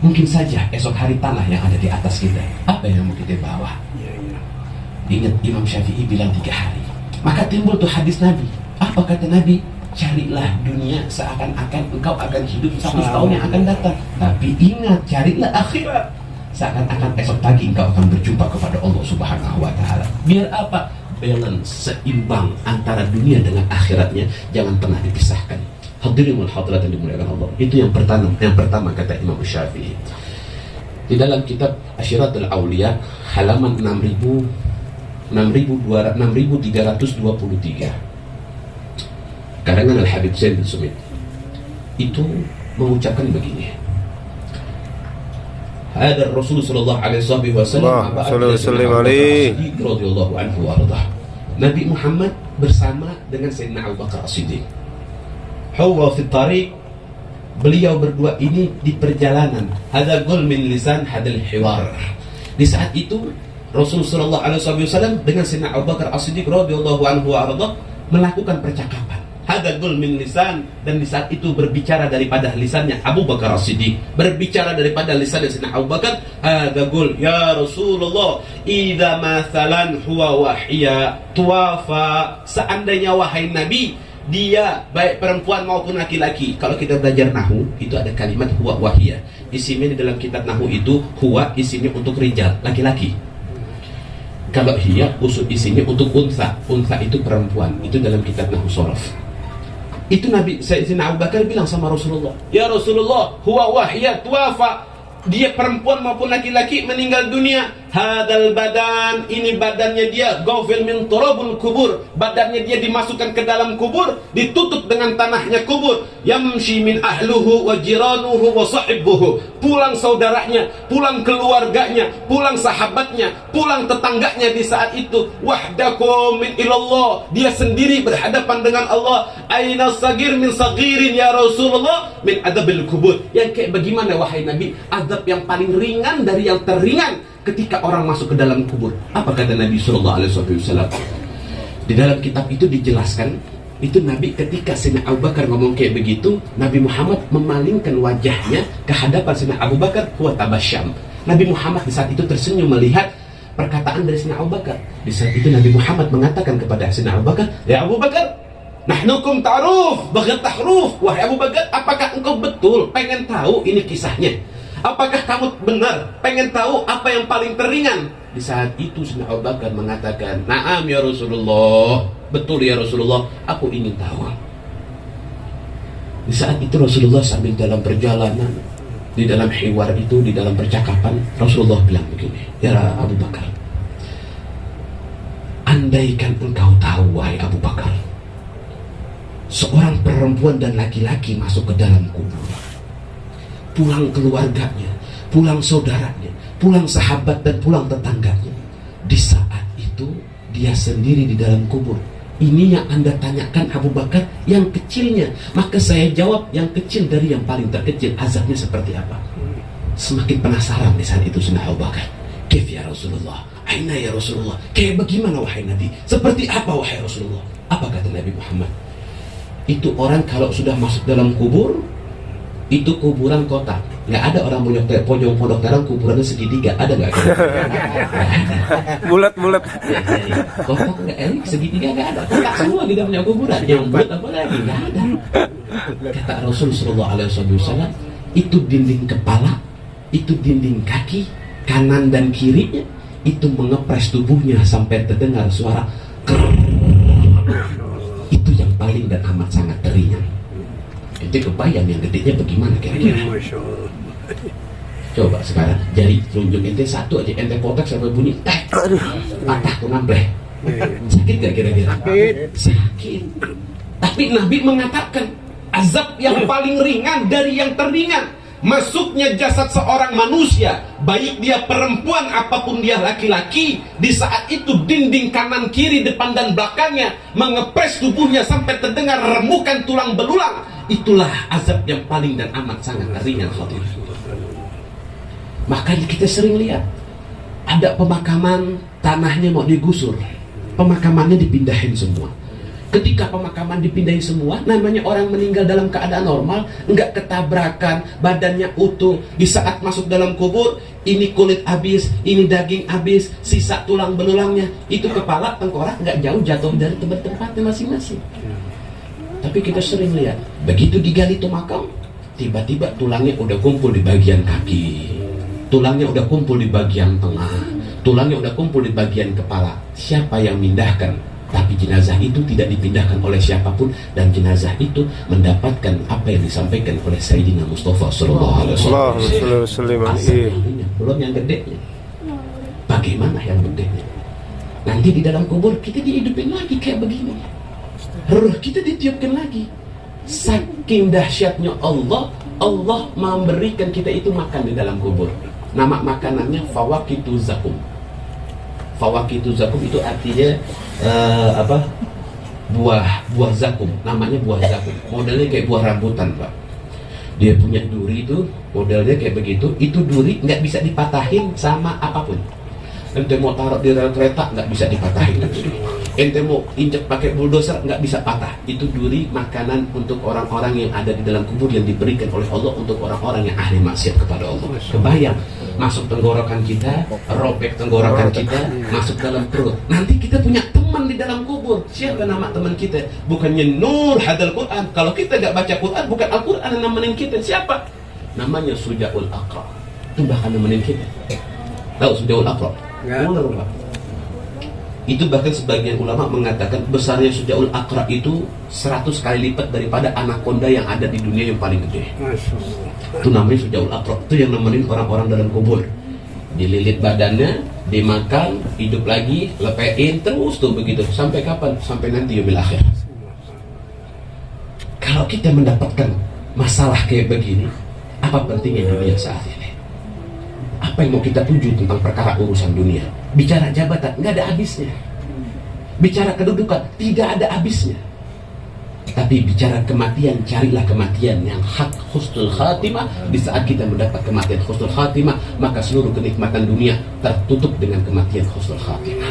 Mungkin saja esok hari tanah yang ada di atas kita. Apa yang mau kita bawa? Ingat Imam Syafi'i bilang 3 hari. Maka timbul tuh hadis Nabi. Apa kata Nabi? Carilah dunia seakan-akan engkau akan hidup 100 tahun yang akan datang. Tapi ingat, carilah akhirat seakan-akan esok pagi engkau akan berjumpa kepada Allah Subhanahu wa Ta'ala. Biar apa? Balance, seimbang antara dunia dengan akhiratnya, jangan pernah dipisahkan. Hadirin wal hadirat yang dimuliakan Allah. Itu yang pertama kata Imam Syafi'i. Di dalam kitab Asyiratul Auliya halaman 6323 karangan Al-Habib Zain bin Sumit itu mengucapkan begini. Hadar Rasul sallallahu alaihi wasallam radhiyallahu anhu wa radha. Nabi Muhammad bersama dengan Sayyidina Abu Bakar As-Siddiq. Huwa fi tariq, beliau berdua ini di perjalanan. Hadza qul min lisan hadal hiwar. Di saat itu Rasul sallallahu alaihi wasallam dengan Sayyidina Abu Bakar As-Siddiq radhiyallahu anhu wa radha melakukan percakapan. Hadagul min lisan, dan di saat itu berbicara daripada lisannya Abu Bakar As-Siddiq, berbicara daripada lisannya Sayyidina Abu Bakar. Hadagul ya Rasulullah, idza masalan huwa wahya tuwafa, seandainya wahai Nabi dia baik perempuan maupun laki-laki. Kalau kita belajar nahu itu ada kalimat huwa wahya, isinya di dalam kitab nahu itu huwa isinya untuk rijal, laki-laki. Kalau hiya usul isinya untuk unsa, unsa itu perempuan, itu dalam kitab nahu sorof. Itu Nabi Sayyidina Abu Bakar bilang sama Rasulullah, ya Rasulullah, huwa wahya tuwafa, dia perempuan maupun laki-laki meninggal dunia. Hadal badan, ini badannya dia, ghafil min turabul kubur, badannya dia dimasukkan ke dalam kubur, ditutup dengan tanahnya kubur. Yamshi min ahluhu wa jiranuhu wa sahibuhu, pulang saudaranya, pulang keluarganya, pulang sahabatnya, pulang tetangganya di saat itu. Wahdakum min ilallah, dia sendiri berhadapan dengan Allah. Aina sagir min sagirin ya Rasulullah min adabil kubur. Yang kayak bagaimana wahai Nabi? Adab yang paling ringan dari yang terringan ketika orang masuk ke dalam kubur. Apa kata Nabi sallallahu alaihi wasallam? Di dalam kitab itu dijelaskan, itu Nabi ketika Sayyidina Abu Bakar ngomong kayak begitu, Nabi Muhammad memalingkan wajahnya ke hadapan Sayyidina Abu Bakar, huwa tabasyam. Nabi Muhammad di saat itu tersenyum melihat perkataan dari Sayyidina Abu Bakar. Di saat itu Nabi Muhammad mengatakan kepada Sayyidina Abu Bakar, ya Abu Bakar, nahnukum ta'ruf bagat tahruf. Wahai Abu Bakar, apakah engkau betul pengen tahu ini kisahnya? Apakah kamu benar pengen tahu apa yang paling teringan? Di saat itu Sayyidina Abu Bakar mengatakan, na'am ya Rasulullah, betul ya Rasulullah, aku ingin tahu. Di saat itu Rasulullah sambil dalam perjalanan, di dalam hiwar itu, di dalam percakapan, Rasulullah bilang begini, ya Abu Bakar, andaikan engkau tahu wahai Abu Bakar, seorang perempuan dan laki-laki masuk ke dalam kubur, pulang keluarganya, pulang saudaranya, pulang sahabat dan pulang tetangganya. Di saat itu dia sendiri di dalam kubur. Ini yang Anda tanyakan Abu Bakar, yang kecilnya. Maka saya jawab yang kecil dari yang paling terkecil, azabnya seperti apa? Semakin penasaran di saat itu Sayyidina Abu Bakar. Kif ya Rasulullah, aina ya Rasulullah, kayak bagaimana wahai Nabi, seperti apa wahai Rasulullah? Apa kata Nabi Muhammad? Itu orang kalau sudah masuk dalam kubur, itu kuburan kotak, nggak ada orang punya pondok dalam kuburannya segitiga, ada nggak? Bulat-bulat. Kotak nggak, segitiga nggak ada, kotak semua tidak punya kuburan. Yang bulat apa lagi? Nggak ada. Kata Rasul Sallallahu Alaihi Wasallam, itu dinding kepala, itu dinding kaki, kanan dan kirinya, itu mengepres tubuhnya sampai terdengar suara krrrr. Itu yang paling dan amat sangat teringan. Itu kebayang yang gedenya bagaimana kira-kira? Coba sekarang jari telunjuk ente satu aja, ente potek sampai bunyi patah tuh nampleh. Sakit gak kira-kira? Sakit. Tapi Nabi mengatakan azab yang paling ringan dari yang teringan masuknya jasad seorang manusia, baik dia perempuan apapun dia laki-laki, di saat itu dinding kanan kiri depan dan belakangnya mengepres tubuhnya sampai terdengar remukan tulang belulang. Itulah azab yang paling dan amat sangat ringan, hadirin. Makanya kita sering lihat ada pemakaman, tanahnya mau digusur, pemakamannya dipindahin semua. Ketika pemakaman dipindahin semua, namanya orang meninggal dalam keadaan normal, nggak ketabrakan, badannya utuh. Di saat masuk dalam kubur, ini kulit habis, ini daging habis, sisa tulang belulangnya, itu kepala, tengkorak nggak jauh jatuh dari tempat-tempatnya masing-masing. Tapi kita sering lihat, begitu digali itu makam, tiba-tiba tulangnya udah kumpul di bagian kaki, tulangnya udah kumpul di bagian tengah, tulangnya udah kumpul di bagian kepala. Siapa yang mindahkan? Tapi jenazah itu tidak dipindahkan oleh siapapun, dan jenazah itu mendapatkan apa yang disampaikan oleh Sayyidina Mustafa sallallahu alaihi wasallam. Belum yang gedenya. Bagaimana yang gedenya? Nanti di dalam kubur kita dihidupin lagi kayak begini. Ruh kita ditiupkan lagi. Saking dahsyatnya Allah, Allah memberikan kita itu makan di dalam kubur. Nama makanannya fawakitu zakum. Fawakitu zakum itu artinya buah zakum, namanya buah zakum. Modelnya kayak buah rambutan, Pak. Dia punya duri itu, modelnya kayak begitu. Itu duri nggak bisa dipatahin sama apapun. Ente mau taruh di rel kereta nggak bisa dipatahin. Ente mau injek pakai bulldozer nggak bisa patah. Itu duri makanan untuk orang-orang yang ada di dalam kubur, yang diberikan oleh Allah untuk orang-orang yang ahli maksiat kepada Allah. Kebayang masuk tenggorokan kita, robek tenggorokan kita, masuk dalam perut. Nanti kita punya teman di dalam kubur. Siapa nama teman kita? Bukannya Nur Hadal Quran. Kalau kita nggak baca Quran, bukan Al-Quran yang nemenin kita. Siapa? Namanya Sujaul Aqra. Itu bahkan nemenin kita. Tahu Sujaul Aqra? Itu bahkan sebagian ulama mengatakan besarnya Sujaul Aqra itu 100 kali lipat daripada anaconda yang ada di dunia yang paling gede. Itu namanya Sujaul Aqra. Itu yang nemenin orang-orang dalam kubur. Dililit badannya, dimakan, hidup lagi, lepein, terus tuh begitu. Sampai kapan? Sampai nanti yaumil akhir. Kalau kita mendapatkan masalah kayak begini, apa pentingnya dunia saat ini? Apa yang mau kita tuju tentang perkara urusan dunia? Bicara jabatan, nggak ada habisnya. Bicara kedudukan, tidak ada habisnya. Tapi bicara kematian, carilah kematian yang hak husnul khatimah. Di saat kita mendapat kematian husnul khatimah, maka seluruh kenikmatan dunia tertutup dengan kematian husnul khatimah.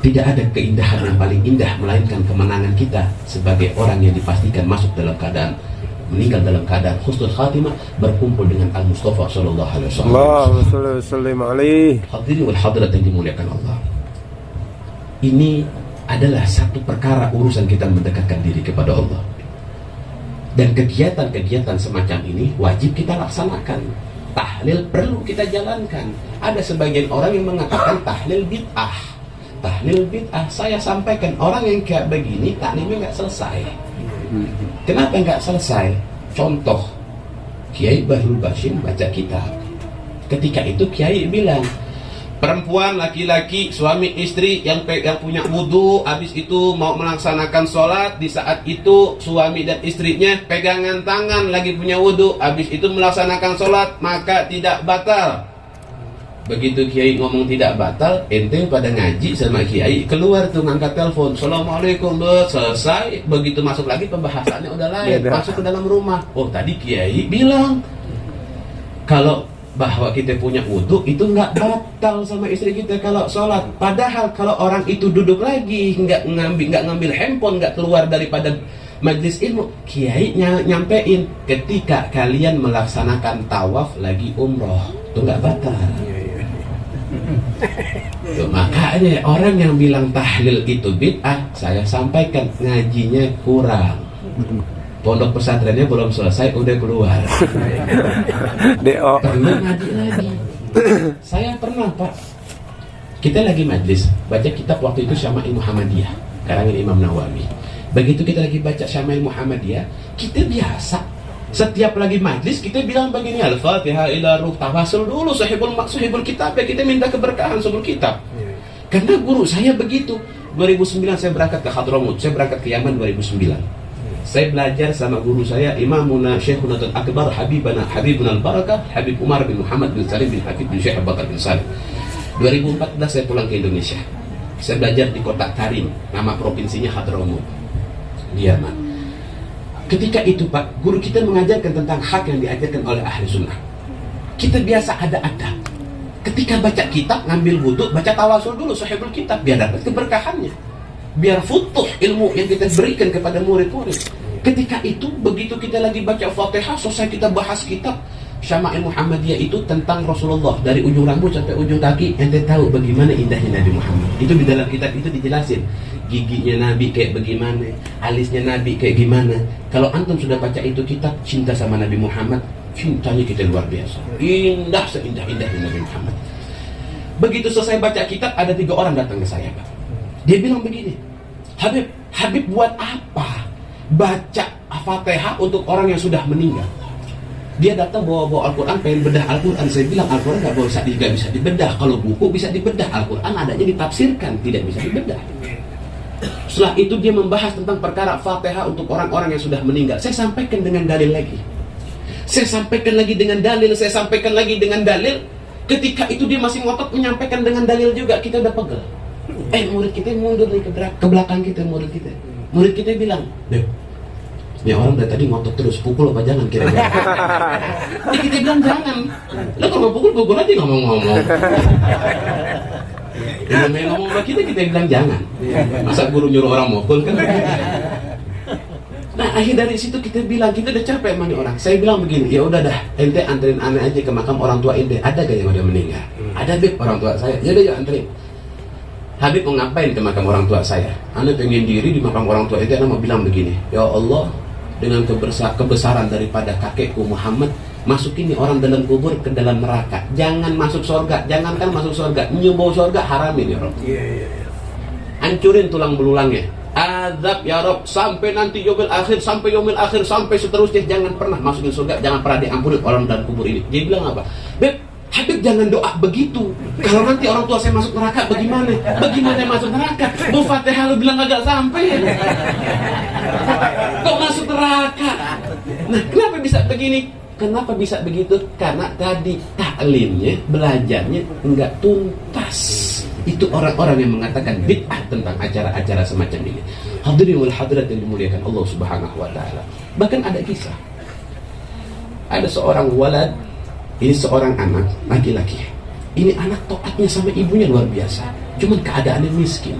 Tidak ada keindahan yang paling indah melainkan kemenangan kita sebagai orang yang dipastikan masuk dalam keadaan, meninggal dalam keadaan husnul khatimah, berkumpul dengan Al-Mustafa sallallahu alaihi wasallam. Allahumma shalli alaihi. Hadirin wal hadirat yang dimuliakan Allah. Ini adalah satu perkara urusan kita mendekatkan diri kepada Allah. Dan kegiatan-kegiatan semacam ini wajib kita laksanakan. Tahlil perlu kita jalankan. Ada sebagian orang yang mengatakan tahlil bid'ah. Tahlil bid'ah, saya sampaikan orang yang kayak begini tahlilnya nggak selesai. Kenapa nggak selesai? Contoh, Kiai Bahrul Basyir baca kitab. Ketika itu Kiai bilang, perempuan, laki-laki, suami istri yang punya wudhu, habis itu mau melaksanakan sholat, di saat itu suami dan istrinya pegangan tangan lagi punya wudhu, habis itu melaksanakan sholat, maka tidak batal. Begitu Kiai ngomong tidak batal, ente pada ngaji sama Kiai, keluar tuh ngangkat telepon, Assalamualaikum, selesai. Begitu masuk lagi pembahasannya udah lain, masuk ke dalam rumah. Oh tadi Kiai bilang kalau bahwa kita punya wudhu itu nggak batal sama istri kita kalau sholat. Padahal kalau orang itu duduk lagi, nggak ngambil handphone, nggak keluar daripada majlis ilmu, Kiai nyampein ketika kalian melaksanakan tawaf lagi umroh, itu nggak batal. Tuh, makanya orang yang bilang tahlil itu bid'ah, saya sampaikan ngajinya kurang. Pondok pesantrennya belum selesai udah keluar. Perlu ngaji lagi. Saya pernah, Pak, kita lagi majlis baca kitab waktu itu Syama'il Muhammadiyah karangan Imam Nawawi. Begitu kita lagi baca Syama'il Muhammadiyah, kita biasa setiap lagi majlis kita bilang begini, Al-Fatihah ila ruh, tawasul dulu sahibul kitab ya, kita minta keberkahan sebelum kitab. Karena guru saya begitu. 2009 saya berangkat ke Hadramut, saya berangkat ke Yaman 2009. Saya belajar sama guru saya, Imamuna Syekhuna Akbar Habibuna Al-Barakah, Habib Umar bin Muhammad bin Salim bin Habib bin Syekh Abu Bakar bin Salim. 2014 saya pulang ke Indonesia. Saya belajar di kota Tarim, nama provinsinya Hadramaut, di Yaman. Ketika itu Pak, guru kita mengajarkan tentang hak yang diajarkan oleh ahli sunnah. Kita biasa ada adab. Ketika baca kitab, ngambil wudhu, baca tawasul dulu, sahibul kitab, biar dapat keberkahannya, biar futuh ilmu yang kita berikan kepada murid-murid. Ketika itu, begitu kita lagi baca Fatihah, selesai kita bahas kitab Syama'il Muhammadiyah itu tentang Rasulullah, dari ujung rambut sampai ujung kaki. Ente tahu bagaimana indahnya Nabi Muhammad. Itu di dalam kitab itu dijelasin, giginya Nabi kayak bagaimana, alisnya Nabi kayak gimana. Kalau antum sudah baca itu kitab, cinta sama Nabi Muhammad, cintanya kita luar biasa, indah seindah-indahnya Nabi Muhammad. Begitu selesai baca kitab, ada 3 orang datang ke saya, Pak. Dia bilang begini, Habib buat apa baca Fatihah untuk orang yang sudah meninggal? Dia datang bawa Al-Quran, pengen bedah Al-Quran. Saya bilang Al-Quran nggak bisa dibedah. Kalau buku bisa dibedah, Al-Quran adanya ditafsirkan, tidak bisa dibedah. Setelah itu dia membahas tentang perkara Fatihah untuk orang-orang yang sudah meninggal. Saya sampaikan dengan dalil lagi. Saya sampaikan lagi dengan dalil. Saya sampaikan lagi dengan dalil. Ketika itu dia masih ngotot menyampaikan dengan dalil juga. Kita udah pegel. Murid kita mundur nih ke belakang kita, murid kita. Murid kita bilang, ini orang dari tadi ngotot terus, pukul apa jangan kira-kira. Kita bilang jangan. Lo kalau mau pukul aja ngomong-ngomong. Namanya ngomong sama kita bilang jangan. Masa guru nyuruh orang mukul kan? Nah akhir dari situ kita bilang, kita udah capek sama nih orang. Saya bilang begini, ya udah dah, ente anterin aneh aja ke makam orang tua ente. Ada gak yang udah meninggal? Ada Beb, orang tua saya. Ya udah yuk anterin. Habib mau ngapain ke makam orang tua saya? Anda pengen diri di makam orang tua ente. Anda mau bilang begini, ya Allah, dengan kebesaran daripada kakekku Muhammad, masukin nih orang dalam kubur ke dalam neraka. Jangan masuk surga, jangankan masuk surga, nyumbau surga haramin ya Rob. Hancurin tulang belulangnya. Azab ya Rob, sampai nanti yaumil akhir, sampai seterusnya, jangan pernah masukin surga, jangan pernah diampuni orang dalam kubur ini. Dia bilang apa? Beb, Habib jangan doa begitu. Kalau nanti orang tua saya masuk neraka bagaimana? Bagaimana masuk neraka? Bu Fatihah lu bilang agak sampai. Kok masuk neraka? Nah, kenapa bisa begini? Kenapa bisa begitu? Karena tadi taklimnya, belajarnya enggak tuntas. Itu orang-orang yang mengatakan bid'ah tentang acara-acara semacam ini. Hadirin wal hadirat yang dimuliakan Allah Subhanahu wa taala. Bahkan ada kisah. Ada seorang walad, ini seorang anak laki-laki. Ini anak taatnya sama ibunya luar biasa. Cuman keadaannya miskin.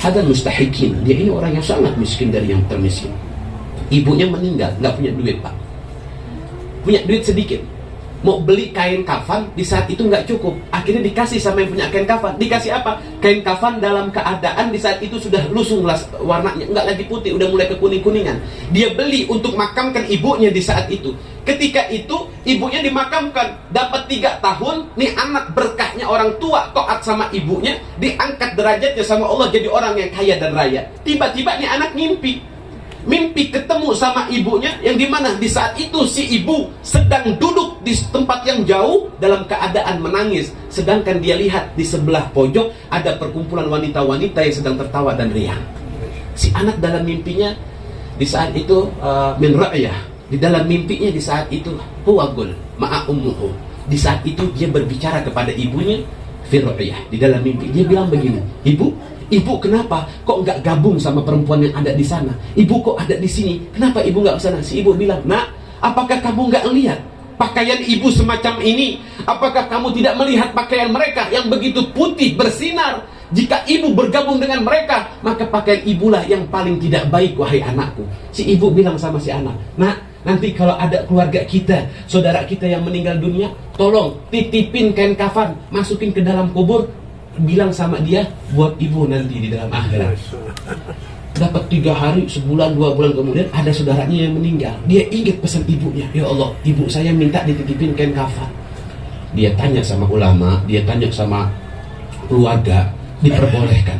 Hadal mustahikin. Dia ini orang yang sangat miskin dari yang termiskin. Ibunya meninggal, nggak punya duit Pak. Punya duit sedikit. Mau beli kain kafan, di saat itu nggak cukup. Akhirnya dikasih sama yang punya kain kafan. Dikasih apa? Kain kafan dalam keadaan di saat itu sudah lusuh warnanya, nggak lagi putih, udah mulai kekuning-kuningan. Dia beli untuk makamkan ibunya di saat itu. Ketika itu ibunya dimakamkan, dapat 3 tahun. Nih anak berkahnya orang tua, taat sama ibunya, diangkat derajatnya sama Allah jadi orang yang kaya dan raya. Tiba-tiba nih anak mimpi ketemu sama ibunya, yang dimana di saat itu si ibu sedang duduk di tempat yang jauh dalam keadaan menangis, sedangkan dia lihat di sebelah pojok ada perkumpulan wanita-wanita yang sedang tertawa dan riang. Si anak dalam mimpinya di saat itu min ra'yah, di dalam mimpinya di saat itu huwagul ma'a ummuhu, di saat itu dia berbicara kepada ibunya fi ra'yah, di dalam mimpi dia bilang begini, Ibu kenapa kok nggak gabung sama perempuan yang ada di sana? Ibu kok ada di sini? Kenapa ibu nggak ke sana? Si ibu bilang, Nak, apakah kamu nggak lihat pakaian ibu semacam ini? Apakah kamu tidak melihat pakaian mereka yang begitu putih bersinar? Jika ibu bergabung dengan mereka, maka pakaian ibulah yang paling tidak baik, wahai anakku. Si ibu bilang sama si anak, Nak, nanti kalau ada keluarga kita, saudara kita yang meninggal dunia, tolong titipin kain kafan, masukin ke dalam kubur, bilang sama dia buat ibu nanti di dalam akhirat. Dapat 3 hari, sebulan, 2 bulan kemudian ada saudaranya yang meninggal. Dia ingat pesan ibunya, ya Allah, ibu saya minta dititipin kain kafan. Dia tanya sama ulama, dia tanya sama keluarga, diperbolehkan.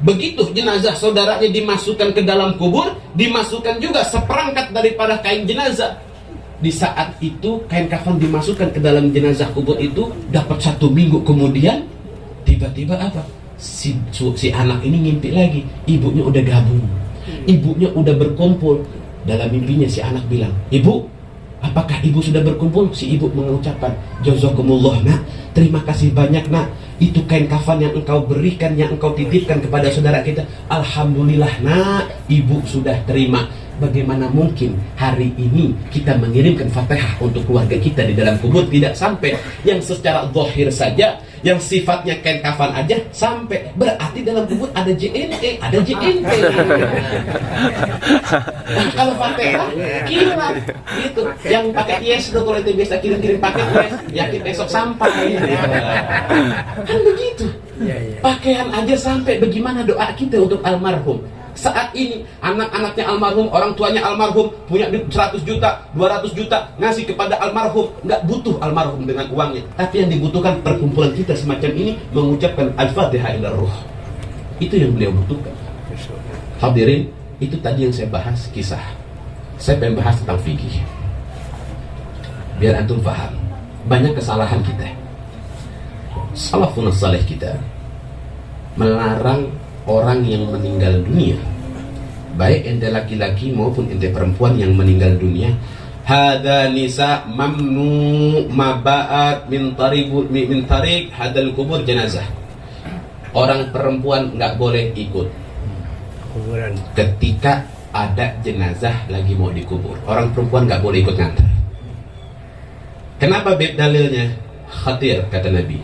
Begitu jenazah saudaranya dimasukkan ke dalam kubur, dimasukkan juga seperangkat daripada kain jenazah. Di saat itu kain kafan dimasukkan ke dalam jenazah kubur itu, dapat 1 minggu kemudian tiba-tiba apa? Si anak ini ngimpi lagi, ibunya udah gabung. Ibunya udah berkumpul. Dalam mimpinya si anak bilang, "Ibu, apakah ibu sudah berkumpul?" Si ibu mengucapkan, "Jazakumullah nak, terima kasih banyak nak. Itu kain kafan yang engkau berikan, yang engkau titipkan kepada saudara kita. Alhamdulillah nak, ibu sudah terima. Bagaimana mungkin hari ini kita mengirimkan Fatihah untuk keluarga kita di dalam kubur tidak sampai, yang secara zahir saja, yang sifatnya kain kafan aja sampai, berarti dalam kubur ada JNE, ada JNT." Nah, kalau Fatihah kilat gitu, yang pakai yes itu kalau itu biasa kirim pakai yes, yakin besok sampai. Kan begitu. Pakaian aja sampai, bagaimana doa kita untuk almarhum? Saat ini anak-anaknya almarhum, orang tuanya almarhum, punya 100 juta, 200 juta ngasih kepada almarhum, nggak butuh almarhum dengan uangnya, tapi yang dibutuhkan perkumpulan kita semacam ini mengucapkan al-fatihah ila ruh. Itu yang beliau butuhkan. Hadirin, itu tadi yang saya bahas kisah. Saya pengen bahas tentang fikih, biar antum paham. Banyak kesalahan kita. Salafun saleh kita melarang orang yang meninggal dunia, baik ente laki-laki maupun ente perempuan yang meninggal dunia, hada nisa mamnu maba'at min tarik hadal kubur jenazah. Orang perempuan nggak boleh ikut kuburan ketika ada jenazah lagi mau dikubur. Orang perempuan nggak boleh ikut ngantar. Kenapa dalilnya? Khatir, kata Nabi.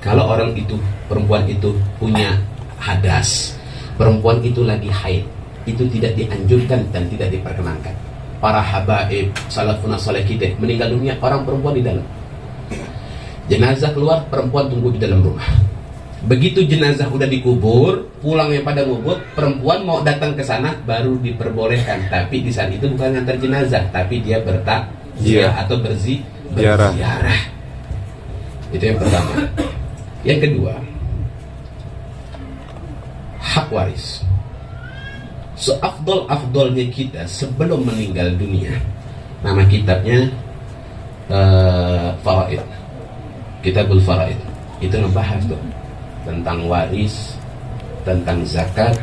Kalau orang itu, perempuan itu punya hadas, perempuan itu lagi haid, itu tidak dianjurkan dan tidak diperkenankan. Para habaib salafun saleh kita meninggal dunia, orang perempuan di dalam. Jenazah keluar, perempuan tunggu di dalam rumah. Begitu jenazah udah dikubur, pulangnya pada ngubur, perempuan mau datang ke sana baru diperbolehkan. Tapi di saat itu bukan ngantar jenazah, tapi dia bertakziah atau berziarah. Itu yang pertama. Yang kedua, hak waris. Seafdol-afdolnya kita sebelum meninggal dunia, nama kitabnya Faraid, Kitabul Faraid. Itu ngebahas tuh tentang waris, tentang zakat,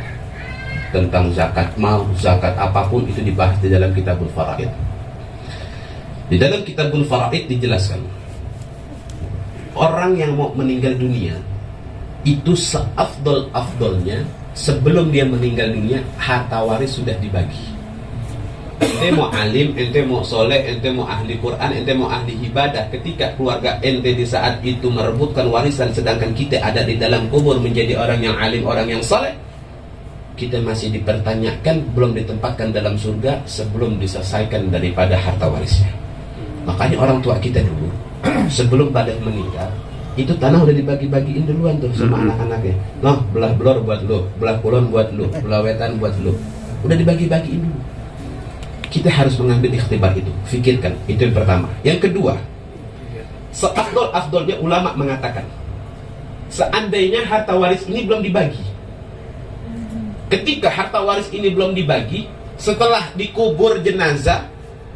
tentang zakat mal, zakat apapun itu dibahas di dalam Kitabul Faraid. Di dalam Kitabul Faraid dijelaskan, orang yang mau meninggal dunia itu seafdol-afdolnya sebelum dia meninggal dunia, harta waris sudah dibagi. Ente mau alim, ente mau soleh, ente mau ahli Quran, ente mau ahli ibadah, ketika keluarga ente di saat itu merebutkan warisan, sedangkan kita ada di dalam kubur menjadi orang yang alim, orang yang soleh, kita masih dipertanyakan, belum ditempatkan dalam surga sebelum diselesaikan daripada harta warisnya. Makanya orang tua kita dulu sebelum pada meninggal, itu tanah udah dibagi-bagiin duluan tuh sama anak-anaknya. Noh, belah blor buat lu, belah kulon buat lu, belah wetan buat lu. Udah dibagi-bagiin dulu. Kita harus mengambil ikhtibar itu. Fikirkan, itu yang pertama. Yang kedua, seafdol-afdolnya ulama mengatakan, seandainya harta waris ini belum dibagi, ketika harta waris ini belum dibagi, setelah dikubur jenazah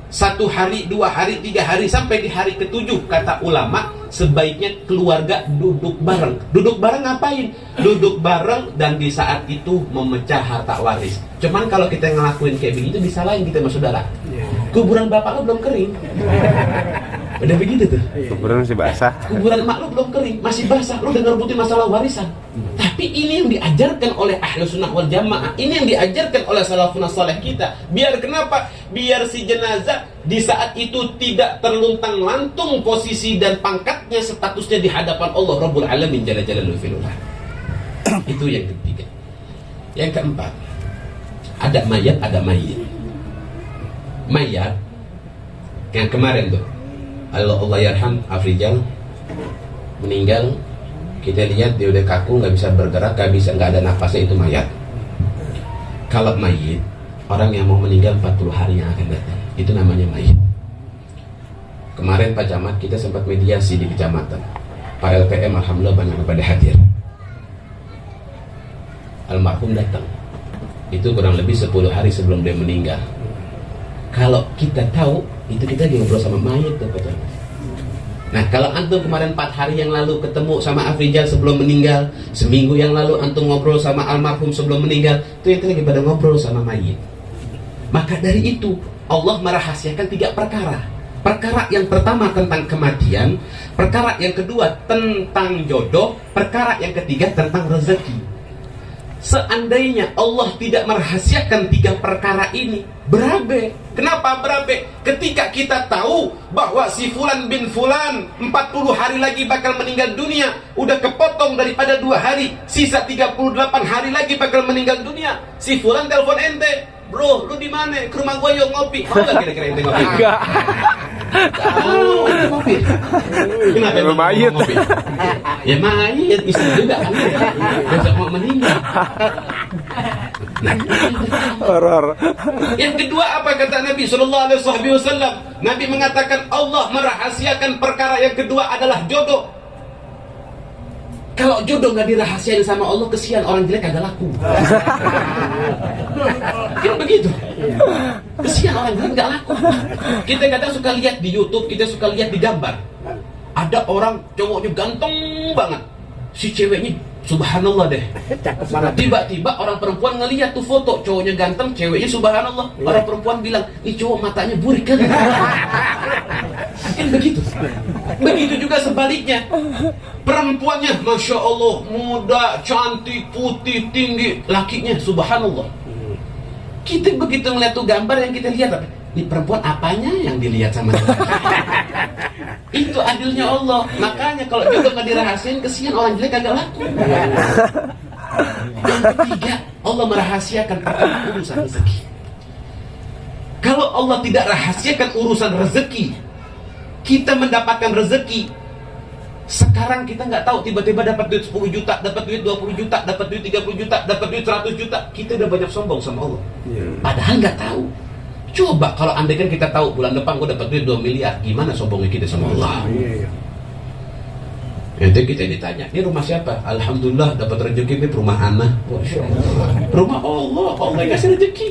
1 hari, 2 hari, 3 hari, sampai di hari ke-7, kata ulama, sebaiknya keluarga duduk bareng. Duduk bareng ngapain? Duduk bareng dan di saat itu memecah harta waris. Cuman kalau kita ngelakuin kayak begitu, disalahin kita sama saudara. Kuburan bapak lo belum kering. Udah begitu tuh. Kuburan masih basah. Kuburan emak lu belum kering, masih basah. Lu udah ngerebutin masalah warisan. Tapi ini yang diajarkan oleh ahlu sunnah wal jamaah. Ini yang diajarkan oleh salafun saleh kita. Biar kenapa? Biar si jenazah di saat itu tidak terluntang lantung posisi dan pangkatnya, statusnya di hadapan Allah Rabbul Alamin jalla jalaluhu fil ula. Itu yang ketiga. Yang keempat, ada mayat, ada mayit. Mayat yang kemarin tuh, Allah yarham Afrijal meninggal, kita lihat dia udah kaku, nggak bisa bergerak, nggak ada nafasnya, itu mayat. Kalau mayit, orang yang mau meninggal 40 hari yang akan datang, itu namanya mayit. Kemarin Pak Camat kita sempat mediasi di kecamatan, Pak LPM alhamdulillah banyak pada hadir. Almarhum datang, itu kurang lebih 10 hari sebelum dia meninggal. Kalau kita tahu, itu kita lagi ngobrol sama mayat tuh Pak Camat. Nah, kalau antum kemarin 4 hari yang lalu ketemu sama Afrijal sebelum meninggal, seminggu yang lalu antum ngobrol sama almarhum sebelum meninggal, itu yang lagi pada ngobrol sama mayit. Maka dari itu Allah merahasiakan 3 perkara. Perkara yang pertama tentang kematian, perkara yang kedua tentang jodoh, perkara yang ketiga tentang rezeki. Seandainya Allah tidak merahasiakan 3 perkara ini, berabe. Kenapa berabe? Ketika kita tahu bahwa si Fulan bin Fulan 40 hari lagi bakal meninggal dunia, udah kepotong daripada 2 hari, sisa 38 hari lagi bakal meninggal dunia. Si Fulan telepon ente, bro, lu di mana? Ke rumah gua yuk ngopi. Mau gak kira-kira ente ngopi? Enggak. Oh, ngopi. Kenapa emang mayit. ngopi? Ya mayit, bisa juga kan. Besok mau meninggal. Nah, Horor. yang kedua apa kata Nabi Sallallahu Alaihi Wasallam? Nabi mengatakan Allah merahasiakan perkara yang kedua adalah jodoh. Kalau jodoh nggak dirahasiain sama Allah, kesian orang jelek kagak laku. Kan begitu. Kesian orang jelek nggak laku. Kita kadang suka lihat di YouTube, kita suka lihat di gambar. Ada orang cowoknya ganteng banget, si ceweknya subhanallah deh. Tiba-tiba orang perempuan ngelihat tuh foto cowoknya ganteng, ceweknya subhanallah. Orang perempuan bilang, "Ih, cowok matanya burik kan?" Kan begitu. Begitu juga sebaliknya. Perempuannya masya Allah, muda, cantik, putih, tinggi, lakinya subhanallah. Kita begitu ngeliat tuh gambar yang kita lihat apa? Ini perempuan apanya yang dilihat sama dia? Itu adilnya Allah. Makanya kalau jodoh nggak dirahasiain, kesian orang jelek kagak laku. Yang ketiga, Allah merahasiakan urusan rezeki. Kalau Allah tidak rahasiakan urusan rezeki, kita mendapatkan rezeki. Sekarang kita nggak tahu, tiba-tiba dapat duit 10 juta, dapat duit 20 juta, dapat duit 30 juta, dapat duit 100 juta. Kita udah banyak sombong sama Allah. Padahal nggak tahu. Coba kalau andai kan kita tahu bulan depan gue dapat duit 2 miliar, gimana sombongnya kita sama Allah? Nanti kita ditanya, ini rumah siapa? Alhamdulillah dapat rezeki ini rumah anak. Rumah Allah, Allah yang kasih rezeki.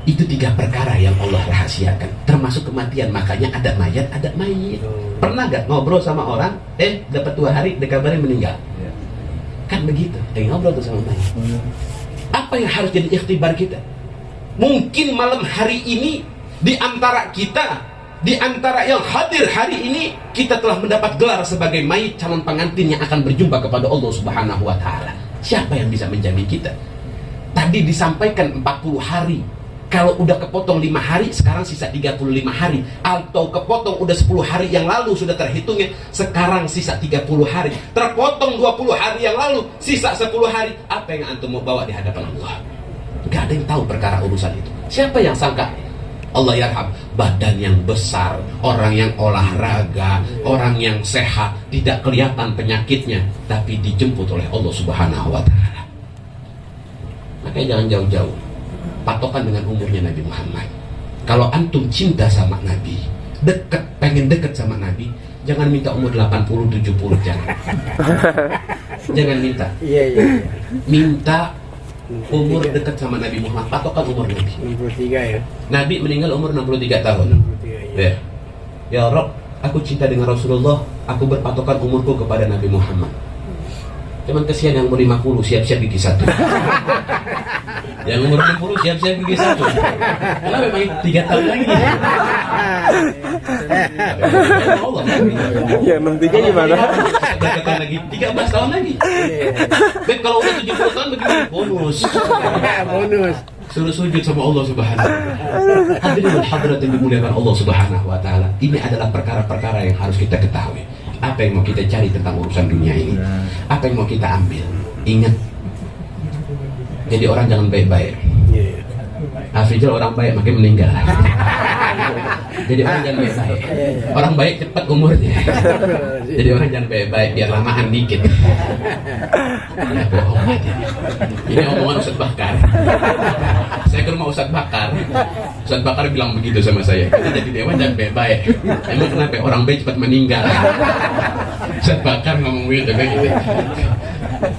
Itu 3 perkara yang Allah rahasiakan, termasuk kematian. Makanya ada mayat, ada mayit. Pernah gak ngobrol sama orang, dapat 2 hari dikabarin meninggal? Kan begitu, ngobrol tuh sama mayit. Apa yang harus jadi ikhtibar kita? Mungkin malam hari ini di antara kita, di antara yang hadir hari ini, kita telah mendapat gelar sebagai mayit calon pengantin yang akan berjumpa kepada Allah Subhanahu wa Ta'ala. Siapa yang bisa menjamin kita? Tadi disampaikan 40 hari. Kalau udah kepotong 5 hari, sekarang sisa 35 hari. Atau kepotong udah 10 hari yang lalu sudah terhitungnya, sekarang sisa 30 hari. Terpotong 20 hari yang lalu, sisa 10 hari. Apa yang antum mau bawa di hadapan Allah? Gak ada yang tahu perkara urusan itu. Siapa yang sangka? Allah yarham, badan yang besar, orang yang olahraga, orang yang sehat, tidak kelihatan penyakitnya, tapi dijemput oleh Allah Subhanahu wa Ta'ala. Makanya jangan jauh-jauh. Patokan dengan umurnya Nabi Muhammad. Kalau antum cinta sama Nabi, pengen deket sama Nabi, jangan minta umur 80, 70, jangan. Jangan minta. Minta umur dekat sama Nabi Muhammad, patokan umur Nabi. 63 ya. Nabi meninggal umur 63 tahun. 63 ya. Ya Rob, aku cinta dengan Rasulullah, aku berpatokan umurku kepada Nabi Muhammad. Cuman kesian yang umur 50 siap-siap gigi 1. Yang umur 60 siap-siap gigi 1. Kenapa memang 3 tahun lagi? Allah. Yang 63 gimana? Dekatan lagi 13 tahun lagi. Dan kalau udah 70 tahun begini bonus. Bonus. Suruh sujud sama Allah Subhanahu wa Ta'ala. Hadirin hadirat yang dimuliakan Allah Subhanahu wa Ta'ala. Ini adalah perkara-perkara yang harus kita ketahui. Apa yang mau kita cari tentang urusan dunia ini? Apa yang mau kita ambil? Ingat, jadi orang jangan baik-baik. Afrijal orang baik makin meninggal. Jadi orang jangan baik-baik. Orang baik cepat umurnya. Jadi orang jangan baik-baik biar lamaan dikit. Ya bohong aja. Ini omongan Ustaz Bakar. Saya ke rumah Ustaz Bakar. Ustaz Bakar bilang begitu sama saya. Kita jadi dewan jangan baik-baik. Emang kenapa orang baik cepat meninggal? Ustaz Bakar ngomong begitu kayak gitu.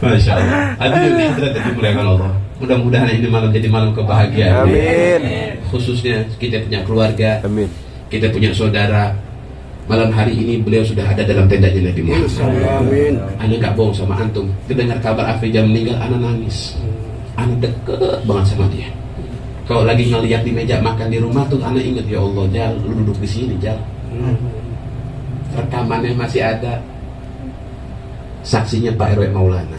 Masya Allah. Hadirin hadirat yang dimuliakan Allah. Mudah-mudahan ini malam jadi malam kebahagiaan. Amin. Khususnya kita punya keluarga. Amin. Kita punya saudara. malam hari ini beliau sudah ada dalam tendanya Nabi Muhammad. Amin. Ana nggak bohong sama antum, kedengar kabar Afrija meninggal, ana nangis. Ana deket banget sama dia. Kalau lagi ngeliat di meja makan di rumah tuh, ana inget, ya Allah, Jal, lu duduk di sini, Jal. Rekamannya masih ada. Saksinya Pak RW Maulana,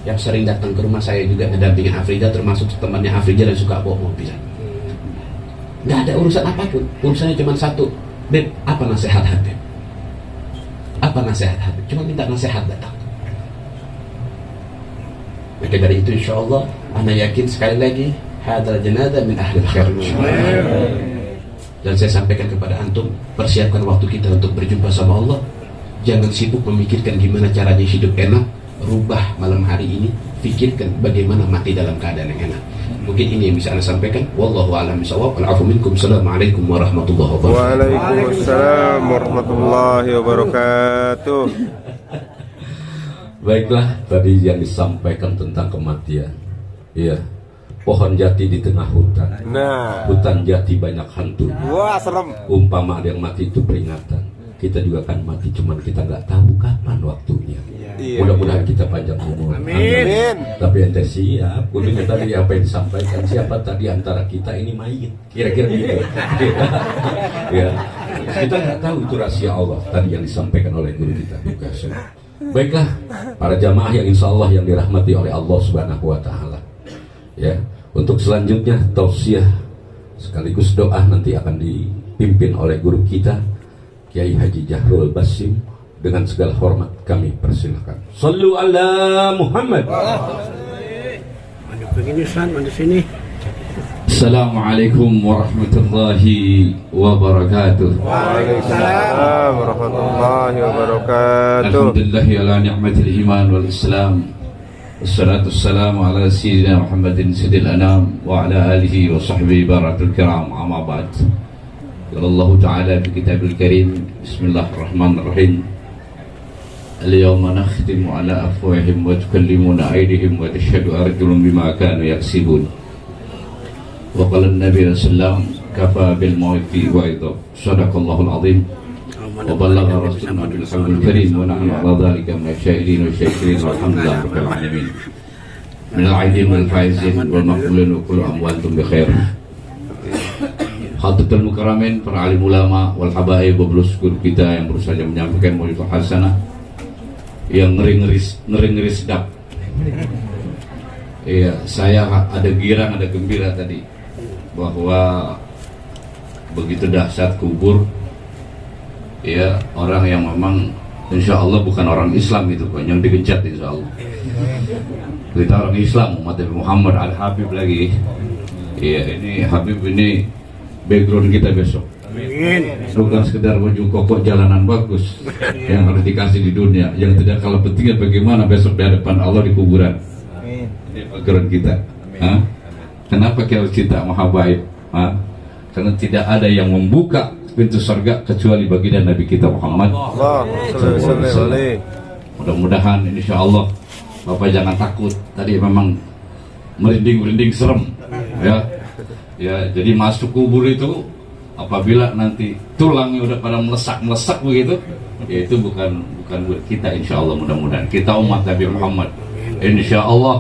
yang sering datang ke rumah saya juga ngedampingin Afrija, termasuk temannya Afrija yang suka bawa mobil. Nggak ada urusan apapun, urusannya cuma satu. Beb, apa nasihat Habib? Apa nasihat Habib? Cuma minta nasihat datang. Maka dari itu insya Allah, ana yakin sekali lagi, hadal jenazah min ahli khair. Dan saya sampaikan kepada antum, persiapkan waktu kita untuk berjumpa sama Allah. Jangan sibuk memikirkan gimana caranya hidup enak. Rubah malam hari ini, pikirkan bagaimana mati dalam keadaan yang enak. Mungkin ini yang bisa Anda sampaikan. Wallahu a'lam bishawab. Wal 'afu minkum. Assalamualaikum warahmatullahi wabarakatuh. Waalaikumsalam warahmatullahi wabarakatuh. Baiklah, tadi yang disampaikan tentang kematian. Iya, pohon jati di tengah hutan. Nah, Hutan jati banyak hantu. wah serem. Umpama ada yang mati itu peringatan. Kita juga akan mati, cuman kita nggak tahu kapan waktunya. Iya. Mudah-mudahan kita panjang umur. Amin. Tapi ente siap. Kudunya tadi apa yang disampaikan, siapa tadi antara kita ini mayit. Kira-kira gitu. Ya. Kita nggak tahu itu rahasia Allah tadi yang disampaikan oleh guru kita juga. Baiklah, para jamaah yang insya Allah yang dirahmati oleh Allah Subhanahu Wa Taala. Ya, untuk selanjutnya tausiah sekaligus doa nanti akan dipimpin oleh guru kita Kiai Haji Jahrul Basim. Dengan segala hormat kami persilahkan. Sallu ala Muhammad. Mana begini San, mana sini? Assalamualaikum warahmatullahi wabarakatuh. Waalaikumsalam warahmatullahi wabarakatuh. Alhamdulillahi ala ni'matil iman wal islam. Wassalatu wassalamu ala sayyidina Muhammadin sayyidil anam wa ala alihi wa sahbihi baratul kiram, amma ba'd. Qala Allah Ta'ala fi kitabil karim, bismillahirrahmanirrahim. Al-yawma nakhtimu ala afwahihim wa tukallimuna aydihim wa tashhadu arjulun bima kanu yaksibun. Wa qala an-nabi sallallahu kafa bil mauti wa idha. Sadaqallahul azim. Wa ballagha rasuluna bil hablil karim wa nahnu ala dhalika min asyahidin wa syakirin walhamdulillahi rabbil alamin. Min al-aidin wal faizin wal maqbulin wa kullu amwalikum bi khair. Khatatul mukarramin, para alim ulama wal habaib wa guru kita yang baru saja menyampaikan mauidhah hasanah yang ngeri sedap. Iya, saya ada girang, ada gembira tadi bahwa begitu dahsyat kubur. Ya, orang yang memang insya Allah bukan orang Islam itu kan yang digencat insya Allah. Kita orang Islam, umat Nabi Muhammad, ada Habib lagi. Iya, ini Habib ini background kita besok. Bukan sekedar baju koko jalanan bagus yang harus dikasih di dunia, yang tidak kalah pentingnya bagaimana besok di hadapan Allah di kuburan. Ini background kita. Kenapa kita cinta mahabaib? Karena tidak ada yang membuka pintu surga kecuali baginda Nabi kita Muhammad. Mudah-mudahan insya Allah Bapak jangan takut. Tadi memang merinding serem, ya. Ya, jadi masuk kubur itu apabila nanti tulangnya udah pada melesak begitu, ya itu bukan buat kita insya Allah. Mudah-mudahan kita umat Nabi Muhammad, insya Allah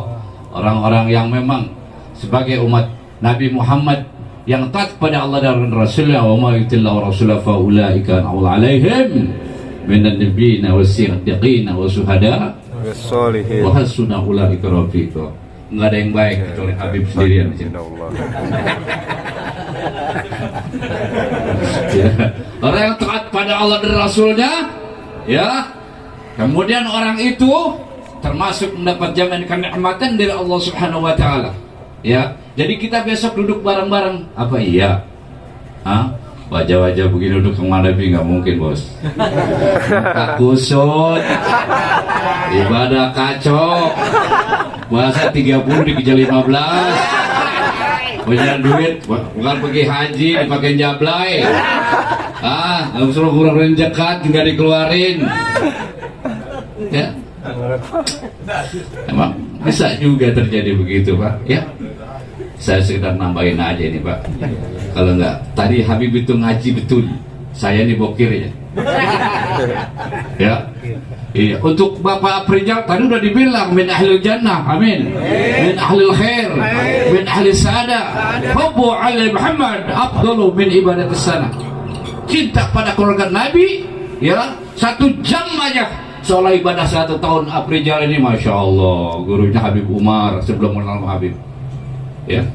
orang-orang yang memang sebagai umat Nabi Muhammad yang taat pada Allah dan Rasulullah, wa ma yutillahu rasulahu fa ulaika an'ama alaihim minan nabiyyin was-siddiqin was-syuhada was-sholihin wa hasuna ulaika rafiqa. Nggak ada yang baik kecuali Habib sendirian di sini. Ya. Orang yang taat pada Allah dan Rasulnya, ya, kemudian orang itu termasuk mendapat jaminan kenikmatan dari Allah Subhanahu Wa Taala. Ya, jadi kita besok duduk bareng-bareng. Apa iya? Wajah-wajah begini duduk kemana Nabi nggak mungkin bos. Kusut, ibadah kacau, puasa 30 dikejar 15. Punya duit, bukan pergi haji, dipakai jablay. Nggak suruh kurang zakat, nggak dikeluarin. Ya, emang bisa juga terjadi begitu Pak. Ya, saya sekedar nambahin aja ini Pak. Kalau nggak, tadi Habib itu ngaji betul. Saya ini bokir ya. Ya. Iya, untuk Bapak Aprijal tadi udah dibilang min ahlil jannah, amin. Min ahlil khair, min ahlil sa'adah. Hubbu ali Muhammad afdalu min ibadatis sana. Cinta pada keluarga Nabi, ya, 1 jam aja soal ibadah 1 tahun Aprijal ini, masya Allah. Gurunya Habib Umar sebelum mengenal Habib, ya,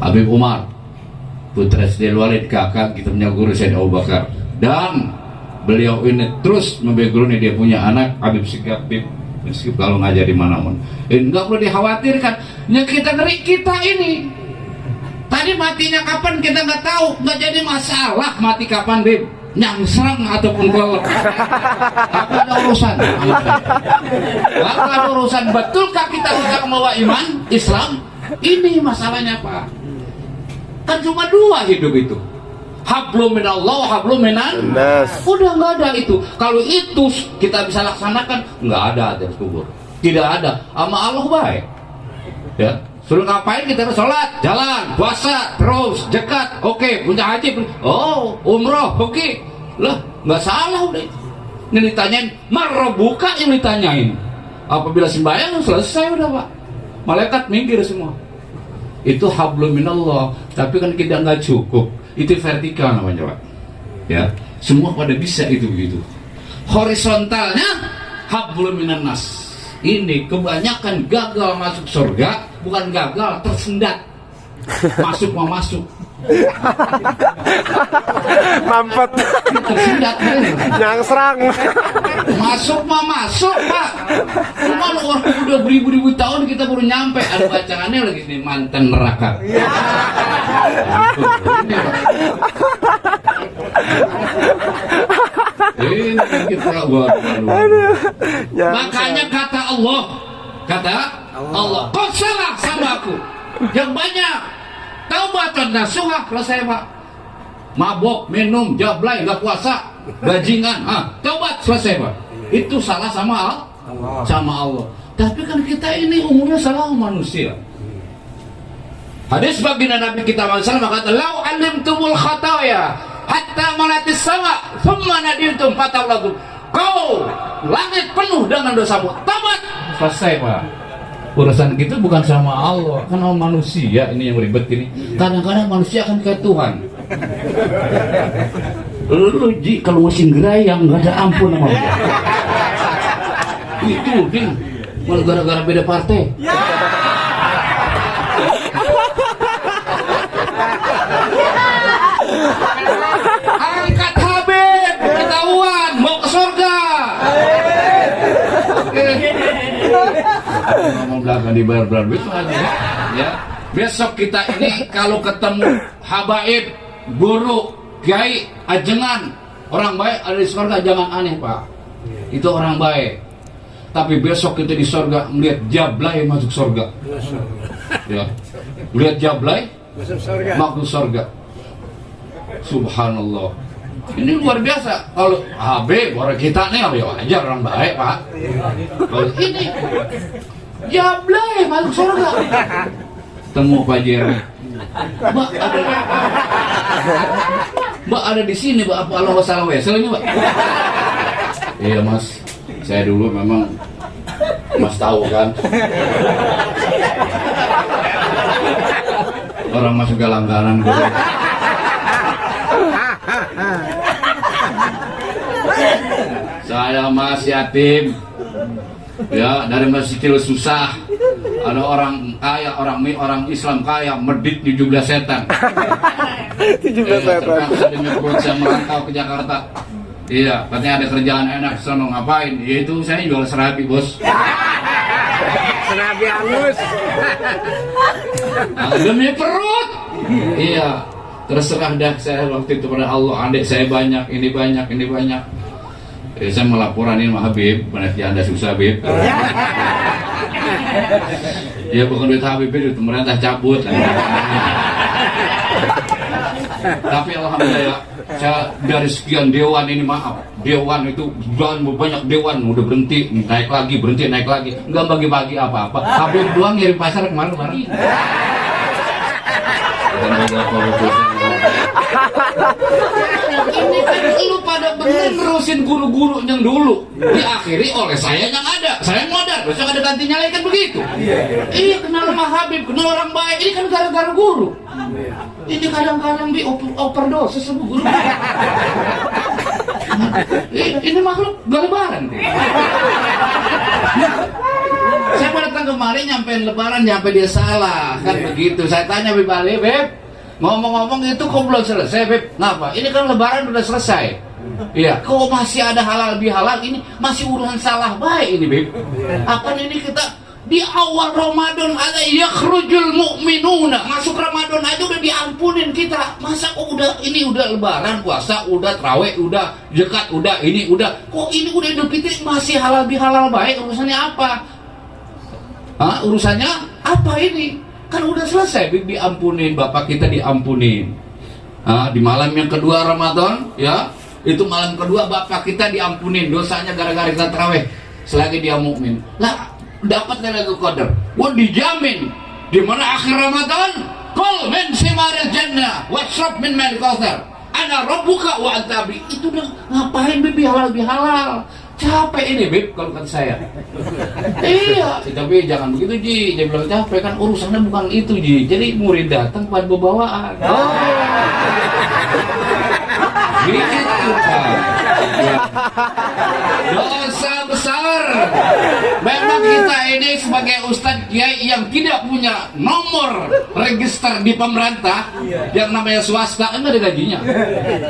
Habib Umar, putra Sayyidil Walid, kakak kita punya guru Sayyid Abu Bakar, dan beliau ini terus membackground dia punya anak Habib Sikap, kalau ngajar di mana-mana. Enggak perlu dikhawatirkan. Yang kita ngeri kita ini. Tadi matinya kapan kita nggak tahu, nggak jadi masalah mati kapan, Bib. Yang serang ataupun kelelep. Apa ada urusan? Apa ada urusan? Betulkah kita tidak membawa iman Islam? Ini masalahnya, Pak. Kan cuma 2 hidup itu. Hablum minallah, hablum minan nas. Udah nggak ada itu. Kalau itu kita bisa laksanakan, nggak ada di kubur. Tidak ada. Sama Allah baik. Ya, suruh ngapain kita? Sholat, jalan, puasa, terus dekat. Oke, punya haji. Oh, umroh, oke. Lah, nggak salah udah. Ini ditanyain, marrobuka yang ditanyain. Apabila sembahyang selesai udah, Pak. Malaikat minggir semua. Itu hablum minallah. Tapi kan kita nggak cukup. Itu vertikal namanya, Pak. Ya, semua pada bisa itu begitu. Horizontalnya hablum minan nas. Ini kebanyakan gagal masuk surga, bukan gagal, tersendat. Masuk mau masuk. Mampet. Tersendat kan? Nyangsrang. Masuk mau masuk, Pak. Cuman orang udah beribu-ribu tahun kita baru nyampe. Ada bacaannya lagi nih, mantan neraka. Ini kita buat. Makanya kata Allah, kau salah sama aku. Yang banyak taubatan nasuha, selesai, Pak. Mabok, minum, jablay, gak puasa, bajingan, taubat, selesai, Pak. Itu salah sama Allah. Tapi kan kita ini umumnya salah manusia. Hadis baginda Nabi kita Muhammad kata, "Lau alimtumul khataya hatta malatis sama, thumma nadimtum fatawlakum." Kau langit penuh dengan dosamu, tabat, selesai, Pak. Urusan kita bukan sama Allah, kan sama manusia ini yang ribet ini. Kadang-kadang manusia akan ke Tuhan. Lu Ji, kalau mesin gerayang nggak ada ampun sama Allah. Itu ding, malah gara-gara beda partai. Angkat Habib, ketahuan mau ke surga. Ngomong belakang di bar-bar itu aja, ya. Besok kita ini kalau ketemu habaib, guru, kiai, ajengan, orang baik ada di surga, jangan aneh, Pak. Itu orang baik. Tapi besok kita di surga melihat jablay masuk surga. Ya. Melihat jablay masuk surga. Subhanallah. Ini luar biasa. Kalau Habib orang kita nih wajar orang baik, Pak. Kalau ini jablay masuk surga. Temu Pak Jeremy. Mbak ada di sini, Mbak. Apa Allah salah wesel ini, Mbak? Iya, Mas. Saya dulu memang Mas tahu kan. Orang masuk ke langganan gitu. Saya Mas yatim. Ya, dari masih kecil susah. Ada orang kaya, orang Islam kaya, medit 17 setan. 17 setan. Terpaksa dijemput saya merantau ke Jakarta. Iya, katanya ada kerjaan enak, sono ngapain? Yaitu saya jual serabi, Bos. Serabi halus. Demi perut. Iya. Terserah dah saya waktu itu pada Allah. Adik saya banyak, ini banyak, ini banyak. Saya melaporan ini sama Habib, banyak Anda susah, Habib. Ya bukan duit Habib, itu pemerintah cabut. Tapi alhamdulillah, saya dari sekian dewan ini, maaf, dewan itu banyak dewan udah berhenti, naik lagi, berhenti, naik lagi, nggak bagi-bagi apa-apa. Habib doang ngirim pasar kemarin-kemarin. Ini kan lu pada bener nerusin nerusin guru-guru yang dulu, diakhiri oleh saya yang ada. Saya modal, besok ada gantinya lagi kan begitu. Iya, kenal sama Habib, kenal orang baik. Ini kan gara-gara guru. Ini kadang-kadang di overdose sama guru. Ini makhluk gak lebaran. Saya pada datang kemarin nyampein lebaran, nyampe dia salah kan begitu. Saya tanya Beb Ali, Beb, ngomong-ngomong itu kok belum selesai, Beb? Ngapa? Ini kan lebaran udah selesai. Iya, kok masih ada halal bihalal? Ini masih urusan salah baik ini, Beb. Apa ini kita di awal Ramadan ada yakhrujul mu'minuna, masuk Ramadan aja udah diampunin kita. Masa kok udah ini udah lebaran, puasa udah, tarawih udah, zakat udah, ini udah, kok ini udah Idul Fitri masih halal bihalal baik? Urusannya apa? Urusannya apa ini? Kan udah selesai, diampunin, bapak kita diampunin. Di malam yang kedua Ramadan, ya, itu malam kedua bapak kita diampunin dosanya gara-gara kita tarawih selagi dia mukmin. Lah, dapat Lailatul Qadar. Wah, dijamin di mana akhir Ramadan, qul min simaril jannah washrab min ma'il kautsar. Ana rabbuka wa anta bi. Itu udah ngapain Bibi halal bihalal? Capek ini Beb kalau kata saya. Iya, tapi jangan begitu Ji. Dia bilang capek kan urusannya bukan itu Ji. Jadi murid datang pada bawaan. Gitu Pak. Dosa besar. Memang kita ini sebagai Ustadz Kiai yang tidak punya nomor register di pemerintah, yang namanya swasta, enggak ada gajinya.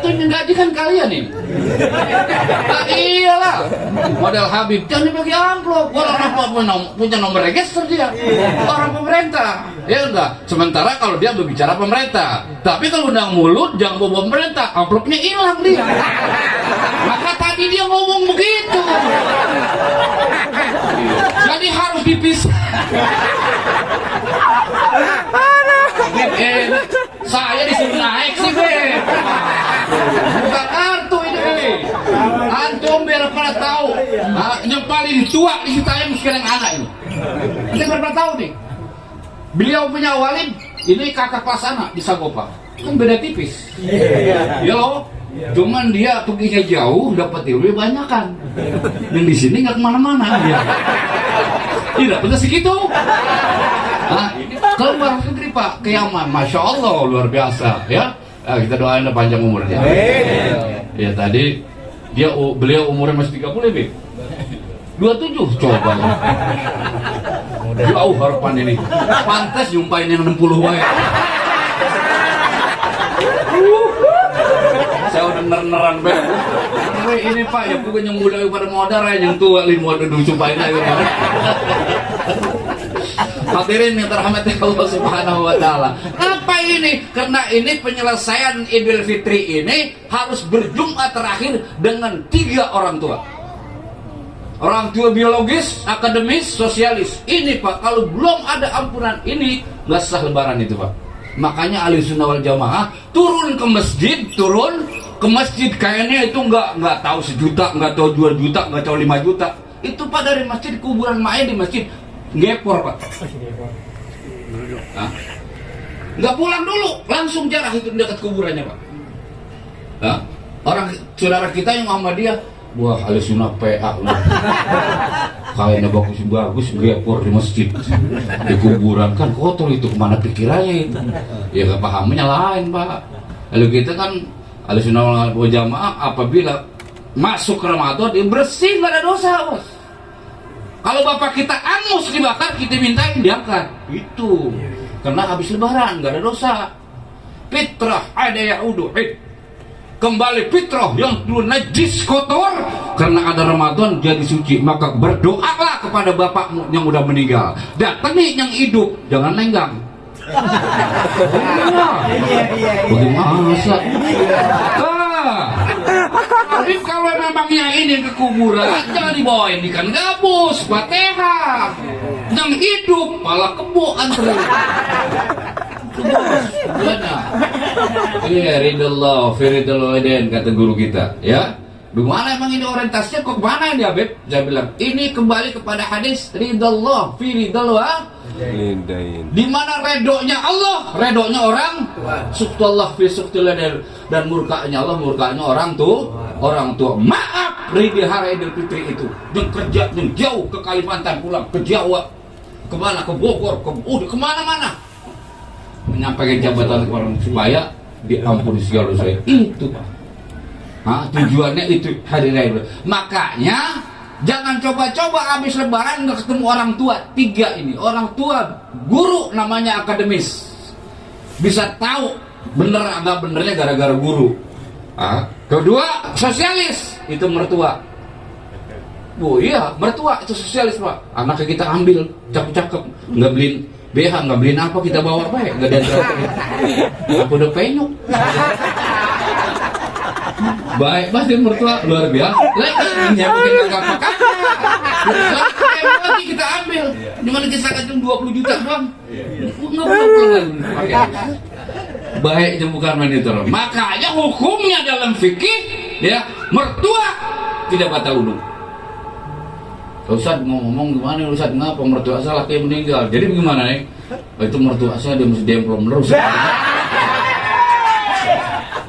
Itu yang gaji kan kalian nih. Iyalah, model Habib jangan dibagi amplop. Orang apa punya nomor register dia, orang pemerintah, ya enggak. Sementara kalau dia berbicara pemerintah, tapi kalau undang mulut jangan bawa pemerintah, amplopnya hilang dia. Maka tadi dia ngomong begitu. Jadi harus dipisah. Saya disuruh naik sih, Beb. Buka kartu ini, Beb. Antum biar pada tahu. Yang paling tua di kita yang sekarang anak ini. Ini berapa tahun nih? Beliau punya walid, ini kakak kelas anak di Sagopa. Kan beda tipis. Ya loh. Cuman dia perginya jauh, dapat ilmu banyak kan. Yang di sini nggak kemana-mana dia. Tidak betul segitu. Kalau luar negeri Pak, Kiaman, masya Allah luar biasa ya. Kita doain panjang umurnya. Ya tadi beliau umurnya masih 30 lebih. 27 coba. Jauh harapan ini. Pantas jumpain yang 60 wae. Saya udah neran Beb. Ini Pak, ya bukan yang muda pada modal ya, yang tua lima udah cobain aja. Hadirin yang terhormati Allah Subhanahu wa taala. Apa ini? Karena ini penyelesaian Idul Fitri ini harus berjumat terakhir dengan 3 orang tua. Orang tua biologis, akademis, sosialis. Ini Pak, kalau belum ada ampunan ini nggak sah lebaran itu Pak. Makanya Ahlussunnah wal Jamaah turun ke masjid kayaknya itu nggak tahu 1 juta, nggak tahu 2 juta, nggak tahu 5 juta. Itu Pak dari masjid kuburan Ma'in di masjid ngepor Pak. Nggak pulang dulu, langsung jarah itu dekat kuburannya Pak. Orang saudara kita yang sama dia, wah Ahlussunnah PA udah. Kayaknya bagus ngepor di masjid, di kuburan kan kotor itu, kemana pikirannya itu? Ya nggak pahamnya lain Pak. Lalu kita kan Ahlussunnah wal Jamaah apabila masuk Ramadan dia bersih, nggak ada dosa Bos. Kalau bapak kita angus dibakar, kita mintain diangkat. Itu karena habis lebaran nggak ada dosa. Fitrah ada yaudu kembali fitrah yang dulu najis kotor, karena ada Ramadan jadi suci. Maka berdoalah kepada bapakmu yang udah meninggal, datangi yang hidup, jangan lenggang. Bagaimana? Tapi kalau memangnya ini ke kuburan, jangan dibawain ikan gabus, Fatihah. Yang hidup malah kebo antri. Iya, ridallah, firidul walidain kata guru kita, ya. Bagaimana emang ini orientasinya kok kemana ini Habib? Saya bilang, ini kembali kepada hadis ridallah, firidul walidain. Di mana redonya Allah, redonya orang, suktullah fi suktil walidain, dan murkanya Allah, murkanya orang tua. Maaf di hari Idul Fitri itu, yang kerja yang jauh ke Kalimantan, pulang ke Jawa, kemana, ke Bogor, udah kemana-mana, menyampaikan jabatan ke orang supaya diampuni segala dosa. Itu Pak. Tujuannya itu hari raya. Makanya jangan coba-coba habis lebaran nggak ketemu orang tua. 3 ini orang tua, guru namanya akademis, bisa tahu bener agak benernya gara-gara guru. Kedua, sosialis, itu mertua. Oh iya, mertua itu sosialis Pak. Anaknya kita ambil cakep-cakep, nggak beliin BH, nggak beliin apa, kita bawa baik, nggak ada. Aku udah penyok. Baik, pasti mertua luar biasa. Lagi mungkin nggak apa-apa. Lagi kita ambil. Dimana kita kasih 20 juta doang. Nggak perlu. Baik bukan itu. Makanya hukumnya dalam fikih, ya, mertua tidak batal wudu. Ustaz ngomong gimana, Ustaz ngapa mertua salah kayak meninggal. Jadi bagaimana nih? Itu mertua saya dia mesti demplom terus.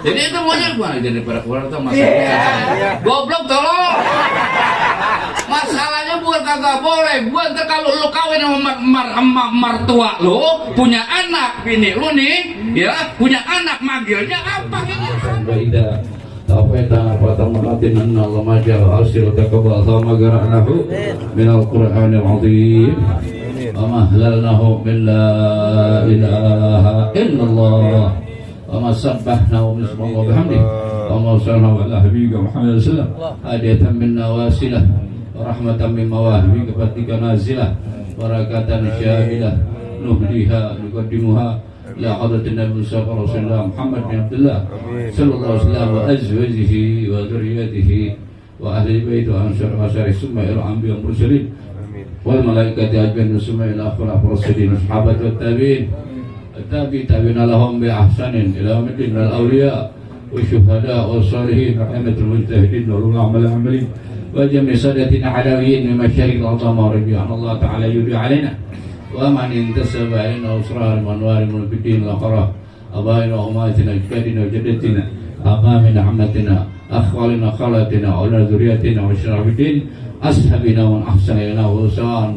Jadi itu maunya gimana daripada keluar itu masalah. Goblok tolong. Masalahnya bukan kagak boleh. Bukan kalau lu kawin sama mertua lu, punya anak bini lu nih, ya, punya anak, manggilnya apa ini? Tafeta fatamatin anna Allah majal asil takabal sama gara'nahu minal Qur'anil azim wa mahlalnahu min la ilaha illallah wa masabbahnahu bismillah wa bihamdih wa mawsalnahu ala habibika Muhammad sallam hadiyatan min nawasilah wa rahmatan min mawahibika fatika nazilah barakatan syamilah nuhdiha nuqaddimuha ila hadratin Nabi Mustafa Rasulullah Muhammad bin Abdullah sallallahu alaihi wasallam wa azwajihi wa dzurriyyatihi wa ahli baiti wa ansar masyarih summa ila anbiya mursalin wal malaikati ajmain summa ila khulafa'ir rasyidin sahabat wa tabi'in lahum bi ahsanin ila yaumiddin al awliya wa syuhada wa salihin rahmatul mujtahidin wa ulul amalin wa jami' sadatina alawiyin min masyariq al-azama radhiyallahu Allah ta'ala yudi alaina ومن انتسب إلينا أسرار وأنوار من الدين الآخرة أبائنا وأمهاتنا أجدادنا وجدتنا أمامنا عمتنا أخوالنا خالاتنا أولاد ذريتنا وشرف الدين أصحابنا ومن أحسن إلينا وسواء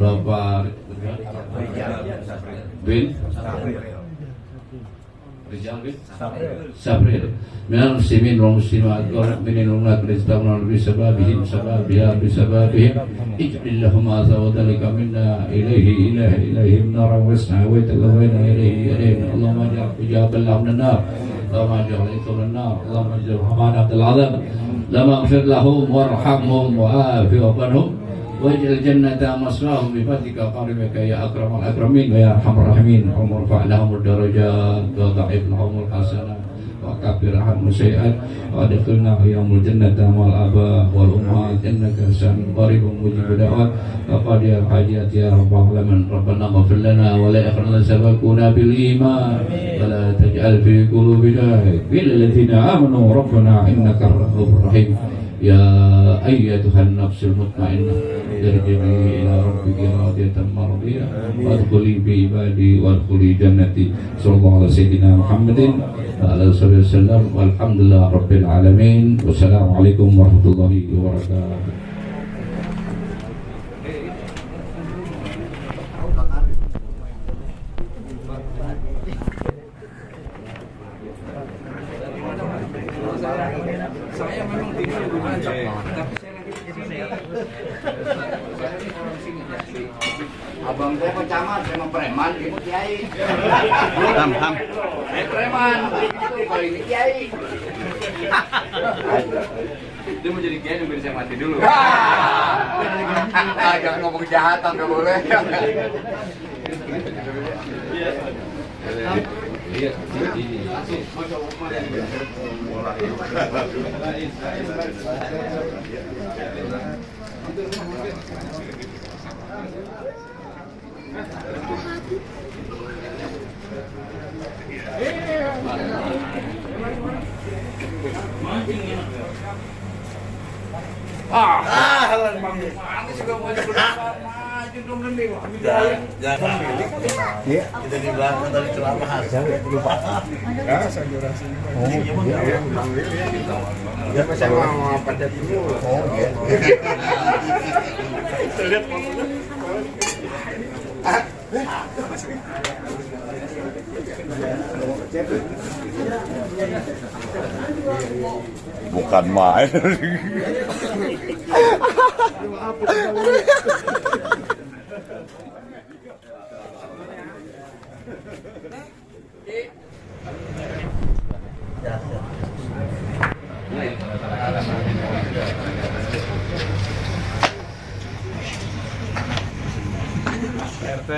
بن Rijal bin Sabril minal muslimin wal muslimat wal mu'minin wal mu'minat rizqan bi sababihim ij'alhum azawdalika minna ilaihim nar wasna wa talawna ilaihi Allahumma ja'al lahum nar Allahumma ja'al ithul nar Allahumma ja'al hamana abdul azam lama ighfir lahum warhamhum wa afi anhum waj'al jannata maswahum bi fadlika qarimaka ya akramal akramin wa ya arhamar rahimin umur fa'lahum darajat wa dha'if lahum hasanah wa kafir anhum sayi'at wa adkhilna yawmul jannata wal aba wal ummahat innaka sami'un qaribun mujibud da'wat wa qadiyal hajat ya rabbal alamin rabbana ighfir lana wa la ikhwana sabaquna bil iman wa la taj'al fi qulubina ghillan lil ladzina amanu rabbana innaka rahmanur rahim ya ayyatuhan nafsul mutmainnah irji'i ila rabbiki radiyatan mardiyah wadkhuli bi ibadi wadkhuli jannati sallallahu alaihi sayyidina Muhammadin wa ala alihi wasallam walhamdulillah rabbil alamin wassalamualaikum warahmatullahi wabarakatuh. Saya memang tinggal di Banjar, tapi saya lagi di sini. Abang saya pecamat, saya mau preman, ibu kiai. Saya preman, kalau ini kiai. Dia mau jadi kiai, nungguin saya mati dulu. Jangan ngomong kejahatan, nggak boleh. Iya, Kita di belakang tadi ceramah. Lupa. Ya saya mau padat dulu. Bukan main. RT